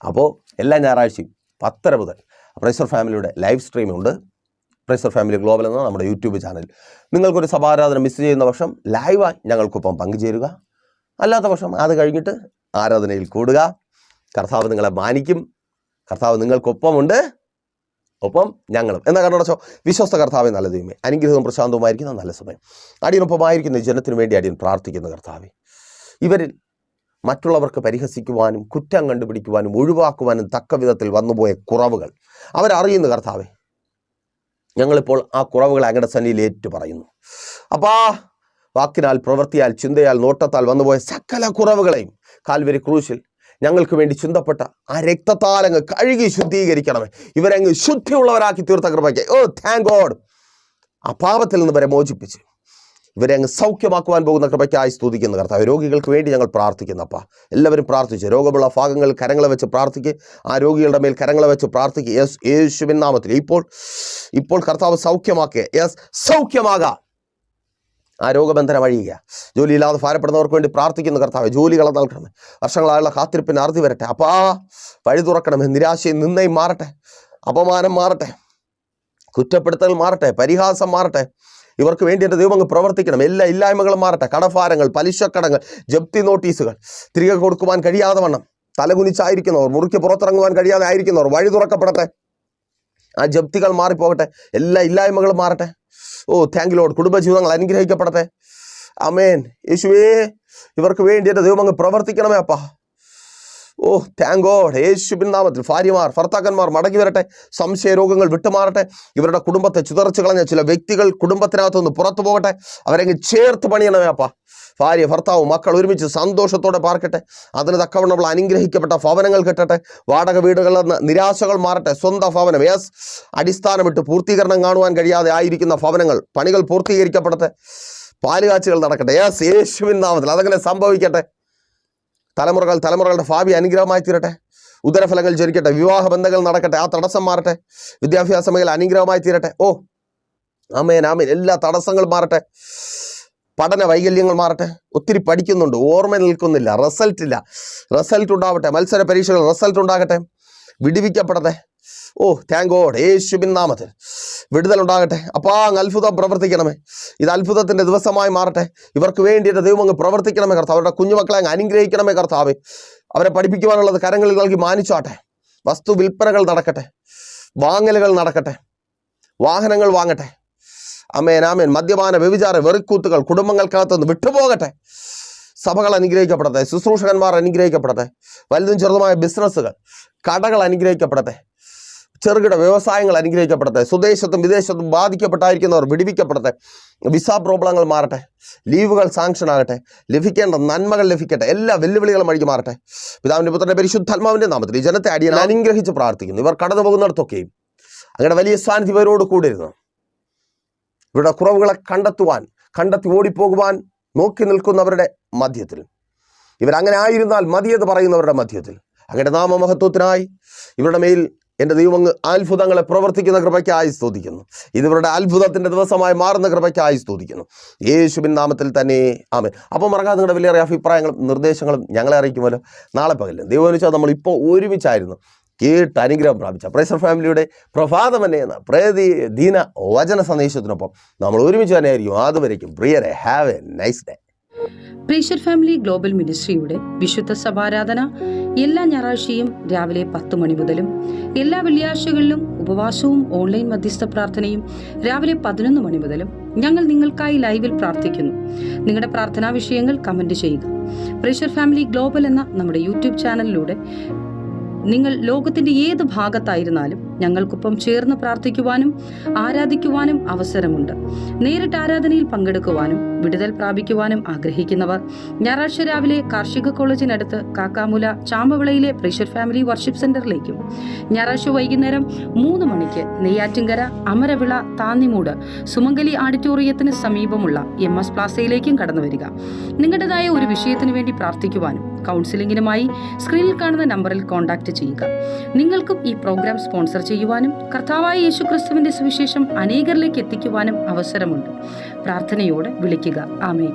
അപ്പോൾ എല്ലാ ഞായറാഴ്ചയും 10:30 മുതൽ പ്രൈസ് ഓഫ് ഫാമിലിയുടെ ലൈവ് സ്ട്രീമുണ്ട്. പ്രൈസ് ഓഫ് ഫാമിലി ഗ്ലോബൽ എന്ന നമ്മുടെ യൂട്യൂബ് ചാനൽ. നിങ്ങൾക്കൊരു സഭാരാധന മിസ് ചെയ്യുന്ന പക്ഷം ലൈവായി ഞങ്ങൾക്കൊപ്പം പങ്കുചേരുക. അല്ലാത്ത പക്ഷം അത് കഴിഞ്ഞിട്ട് ആരാധനയിൽ കൂടുക. കർത്താവ് നിങ്ങളെ മാനിക്കും. കർത്താവ് നിങ്ങൾക്കൊപ്പമുണ്ട്, ഒപ്പം ഞങ്ങളും. എന്നാൽ കണ്ണടച്ചോ, വിശ്വസ്ത കർത്താവെ നല്ല ദൈവമേ, അനുഗ്രഹവും പ്രശാന്തവുമായിരിക്കുന്ന നല്ല സമയം അടിയനൊപ്പമായിരിക്കുന്ന ജനത്തിന് വേണ്ടി അടിയൻ പ്രാർത്ഥിക്കുന്ന കർത്താവെ, ഇവരിൽ മറ്റുള്ളവർക്ക് പരിഹസിക്കുവാനും കുറ്റം കണ്ടുപിടിക്കുവാനും ഒഴിവാക്കുവാനും തക്ക വിധത്തിൽ വന്നുപോയ കുറവുകൾ അവരറിയുന്നു കർത്താവെ. ഞങ്ങളിപ്പോൾ ആ കുറവുകളെ അങ്ങയുടെ സന്നിധിയിൽ ഏറ്റു പറയുന്നു. അപ്പാ, വാക്കിനാൽ, പ്രവൃത്തിയാൽ, ചിന്തയാൽ, നോട്ടത്താൽ വന്നുപോയ സകല കുറവുകളെയും കാൽവരി ക്രൂശിൽ ഞങ്ങൾക്ക് വേണ്ടി ചിന്തപ്പെട്ട ആ രക്തത്താലങ്ങ് കഴുകി ശുദ്ധീകരിക്കണമേ. ഇവരങ്ങ് ശുദ്ധിയുള്ളവരാക്കി തീർത്ത കൃപയ്ക്ക് താങ്ക് ഗോഡ്. ആ പാപത്തിൽ നിന്ന് വരെ മോചിപ്പിച്ച് ഇവരെ അങ്ങ് സൗഖ്യമാക്കുവാൻ പോകുന്ന കൃപയ്ക്കായി സ്തുതിക്കുന്ന കർത്താവ്. രോഗികൾക്ക് വേണ്ടി ഞങ്ങൾ പ്രാർത്ഥിക്കുന്നപ്പാ. എല്ലാവരും പ്രാർത്ഥിച്ച് രോഗമുള്ള ഭാഗങ്ങൾ കരങ്ങളെ വെച്ച് പ്രാർത്ഥിക്കുക. ആ രോഗികളുടെ മേൽ കരങ്ങളെ വെച്ച് പ്രാർത്ഥിക്കുക. യേശുവിൻ നാമത്തിൽ ഇപ്പോൾ കർത്താവ് സൗഖ്യമാക്കുക. സൗഖ്യമാകാം. ആ രോഗബന്ധനം അഴിയുക. ജോലിയില്ലാതെ ഭാരപ്പെടുന്നവർക്ക് വേണ്ടി പ്രാർത്ഥിക്കുന്ന കർത്താവ്. ജോലികളെ നൽകണമേ. വർഷങ്ങളായുള്ള കാത്തിരിപ്പിന് അറുതി വരട്ടെ. അപ്പാ, വഴി തുറക്കണമേ. നിരാശയും നിന്നയും മാറട്ടെ. അപമാനം മാറട്ടെ. കുറ്റപ്പെടുത്തൽ മാറട്ടെ. പരിഹാസം മാറട്ടെ. ഇവർക്ക് വേണ്ടി എൻ്റെ ദൈവം അങ്ങ് പ്രവർത്തിക്കണം. എല്ലാ ഇല്ലായ്മകളും മാറട്ടെ. കടഭാരങ്ങൾ, പലിശക്കടങ്ങൾ, ജപ്തി നോട്ടീസുകൾ തിരികെ കൊടുക്കുവാൻ കഴിയാതെ വണ്ണം തലകുനിച്ചായിരിക്കുന്നവർ, മുറിക്ക് പുറത്തിറങ്ങുവാൻ കഴിയാതെ ആയിരിക്കുന്നവർ വഴി തുറക്കപ്പെടട്ടെ. ആ ജപ്തികൾ മാറിപ്പോകട്ടെ. എല്ലാ ഇല്ലായ്മകളും മാറട്ടെ. Thank lord. കുടുംബജീവിതങ്ങൾ അനുഗ്രഹിക്കപ്പെടട്ടെ. ആമേൻ. യേശുവേ, ഇവർക്ക് വേണ്ടി എൻ്റെ ദൈവം അങ്ങ് പ്രവർത്തിക്കണമേ അപ്പാ. Thank God. യേശുവിൻ നാമത്തിൽ ഭാര്യമാർ, ഭർത്താക്കന്മാർ മടങ്ങി വരട്ടെ. സംശയ രോഗങ്ങൾ വിട്ടുമാറട്ടെ. ഇവരുടെ കുടുംബത്തെ ചിതറിച്ച് കളഞ്ഞ ചില വ്യക്തികൾ കുടുംബത്തിനകത്തുനിന്ന് പുറത്തു പോകട്ടെ. അവരെങ്ങ് ചേർത്ത് പണിയണമേ അപ്പാ. ഭാര്യ, ഭർത്താവ്, മക്കൾ ഒരുമിച്ച് സന്തോഷത്തോടെ പാർക്കട്ടെ. അതിന് തക്കവണ്ണമുള്ള അനുഗ്രഹിക്കപ്പെട്ട ഭവനങ്ങൾ കെട്ടട്ടെ. വാടക വീടുകളിൽ നിന്ന് നിരാശകൾ മാറട്ടെ. സ്വന്തം ഭവനം അടിസ്ഥാനമിട്ട് പൂർത്തീകരണം കാണുവാൻ കഴിയാതെ ആയിരിക്കുന്ന ഭവനങ്ങൾ, പണികൾ പൂർത്തീകരിക്കപ്പെടട്ടെ. പാലുകാച്ചുകൾ നടക്കട്ടെ. യേശുവിൻ നാമത്തിൽ അതങ്ങനെ സംഭവിക്കട്ടെ. തലമുറകളുടെ ഭാവി അനുഗ്രഹമായി തീരട്ടെ. ഉദരഫലങ്ങൾ ജനിക്കട്ടെ. വിവാഹ ബന്ധങ്ങൾ നടക്കട്ടെ. ആ തടസ്സം മാറട്ടെ. വിദ്യാഭ്യാസ മേഖല അനുഗ്രഹമായി തീരട്ടെ. ആമേൻ, ആമേൻ. എല്ലാ തടസ്സങ്ങളും മാറട്ടെ. പഠന വൈകല്യങ്ങൾ മാറട്ടെ. ഒത്തിരി പഠിക്കുന്നുണ്ട്, ഓർമ്മ നിൽക്കുന്നില്ല, റിസൾട്ട് ഉണ്ടാവട്ടെ. മത്സര പരീക്ഷകൾ റിസൾട്ട് ഉണ്ടാകട്ടെ. വിടുവിക്കപ്പെടട്ടെ. Thank God. യേശുവിൻ നാമത്തിൽ വിടുതലുണ്ടാകട്ടെ. അപ്പാ, അത്ഭുതം പ്രവർത്തിക്കണമേ. ഇത് അത്ഭുതത്തിൻ്റെ ദിവസമായി മാറട്ടെ. ഇവർക്ക് വേണ്ടി എൻ്റെ ദൈവം അങ്ങ് പ്രവർത്തിക്കണമേ കർത്താവ്. അവരുടെ കുഞ്ഞുമക്കളെ അങ്ങ് അനുഗ്രഹിക്കണമേ കർത്താവേ. അവരെ പഠിപ്പിക്കുവാനുള്ളത് കരങ്ങളിൽ നൽകി മാനിച്ചാട്ടെ. വസ്തു വിൽപ്പനകൾ നടക്കട്ടെ. വാങ്ങലുകൾ നടക്കട്ടെ. വാഹനങ്ങൾ വാങ്ങട്ടെ. ആമേൻ, ആമേൻ. മദ്യപാന, വ്യഭിചാര, വെറിക്കൂത്തുകൾ കുടുംബങ്ങൾക്കകത്തുനിന്ന് വിട്ടുപോകട്ടെ. സഭകൾ അനുഗ്രഹിക്കപ്പെടട്ടെ. ശുശ്രൂഷകന്മാർ അനുഗ്രഹിക്കപ്പെടട്ടെ. വലുതും ചെറുതുമായ ബിസിനസ്സുകൾ, കടകൾ അനുഗ്രഹിക്കപ്പെടട്ടെ. ചെറുകിട വ്യവസായങ്ങൾ അനുഗ്രഹിക്കപ്പെടട്ടെ. സ്വദേശത്തും വിദേശത്തും ബാധിക്കപ്പെട്ടായിരിക്കുന്നവർ വിടുവിക്കപ്പെടട്ടെ. വിസ പ്രോബ്ലങ്ങൾ മാറട്ടെ. ലീവുകൾ സാങ്ഷൻ ആകട്ടെ. ലഭിക്കേണ്ട നന്മകൾ ലഭിക്കട്ടെ. എല്ലാ വെല്ലുവിളികളും അഴിഞ്ഞു മാറട്ടെ. പിതാവിൻ്റെ പുത്രൻ്റെ പരിശുദ്ധാത്മാവിൻ്റെ നാമത്തിൽ ഈ ജനത്തെ അടിയൻ അനുഗ്രഹിച്ച് പ്രാർത്ഥിക്കുന്നു. ഇവർ കടന്നു പോകുന്നിടത്തൊക്കെയും അങ്ങയുടെ വലിയ സാന്നിധ്യം ഇവരോട് കൂടെ ഇരുന്നു. ഇവരുടെ കുറവുകളെ കണ്ടെത്തി ഓടിപ്പോകുവാൻ നോക്കി നിൽക്കുന്നവരുടെ മധ്യത്തിൽ, ഇവരങ്ങനെ ആയിരുന്നാൽ മതിയെന്ന് പറയുന്നവരുടെ മധ്യത്തിൽ അങ്ങയുടെ നാമമഹത്വത്തിനായി ഇവരുടെ മേൽ എൻ്റെ ദൈവം അങ്ങ് അത്ഭുതങ്ങളെ പ്രവർത്തിക്കുന്ന കൃപയ്ക്കായി സ്തുതിക്കുന്നു. ഇതിവരുടെ അത്ഭുതത്തിൻ്റെ ദിവസമായി മാറുന്ന കൃപയ്ക്കായി സ്തുതിക്കുന്നു. യേശുവിൻ നാമത്തിൽ തന്നെ ആമേൻ. അപ്പോൾ മറക്കാതെ നിങ്ങളുടെ വലിയ അഭിപ്രായങ്ങളും നിർദ്ദേശങ്ങളും ഞങ്ങളെ അറിയിക്കുമല്ലോ. നാളെ പകലും ദൈവം വെച്ചാൽ നമ്മളിപ്പോൾ ഒരുമിച്ചായിരുന്നു കേട്ട് അനുഗ്രഹം പ്രാപിച്ച പ്രൈസർ ഫാമിലിയുടെ പ്രഭാതം എന്ന പ്രതിദിന വചന സന്ദേശത്തിനൊപ്പം നമ്മൾ ഒരുമിച്ച് തന്നെ ആയിരിക്കും. അതുവരേക്കും പ്രിയരെ, ഹാവ് എ നൈസ് ഡേ. പ്രൈസർ ഫാമിലി ഗ്ലോബൽ മിനിസ്ട്രിയുടെ വിശുദ്ധ സഭാരാധന എല്ലാ ഞായറാഴ്ചയും രാവിലെ 10 മണി മുതലും എല്ലാ വെള്ളിയാഴ്ചകളിലും ഉപവാസവും ഓൺലൈൻ മധ്യസ്ഥ പ്രാർത്ഥനയും രാവിലെ 11 മണി മുതലും ഞങ്ങൾ നിങ്ങൾക്കായി ലൈവിൽ പ്രാർത്ഥിക്കുന്നു. നിങ്ങളുടെ പ്രാർത്ഥനാ വിഷയങ്ങൾ കമന്റ് ചെയ്യുക. പ്രൈസർ ഫാമിലി ഗ്ലോബൽ എന്ന നമ്മുടെ യൂട്യൂബ് ചാനലിലൂടെ നിങ്ങൾ ലോകത്തിന്റെ ഏത് ഭാഗത്തായിരുന്നാലും ഞങ്ങൾക്കൊപ്പം ചേർന്ന് പ്രാർത്ഥിക്കുവാനും ആരാധിക്കുവാനും അവസരമുണ്ട്. നേരിട്ട് ആരാധനയിൽ പങ്കെടുക്കുവാനും വിടുതൽ പ്രാപിക്കുവാനും ആഗ്രഹിക്കുന്നവർ ഞായറാഴ്ച രാവിലെ കാർഷിക കോളേജിനടുത്ത് കാക്കാമുല ചാമ്പവിളയിലെ പ്രൈസർ ഫാമിലി വർഷിപ്പ് സെന്ററിലേക്കും ഞായറാഴ്ച വൈകുന്നേരം 3 മണിക്ക് നെയ്യാറ്റിൻകര അമരവിള താന്നിമൂട് സുമംഗലി ഓഡിറ്റോറിയത്തിന് സമീപമുള്ള MS പ്ലാസയിലേക്കും കടന്നു വരിക. നിങ്ങളുടേതായ ഒരു വിഷയത്തിനു വേണ്ടി പ്രാർത്ഥിക്കുവാനും കൗൺസിലിംഗിനുമായി സ്ക്രീനിൽ കാണുന്ന നമ്പറിൽ കോൺടാക്ട് ചെയ്യുക. നിങ്ങൾക്കും ഈ പ്രോഗ്രാം സ്പോൺസർ ചെയ്യുവാനും കർത്താവായ യേശുക്രിസ്തുവിന്റെ സുവിശേഷം അനേകരിലേക്ക് എത്തിക്കുവാനും അവസരമുണ്ട്. പ്രാർത്ഥനയോടെ വിളിക്കുക. ആമേൻ.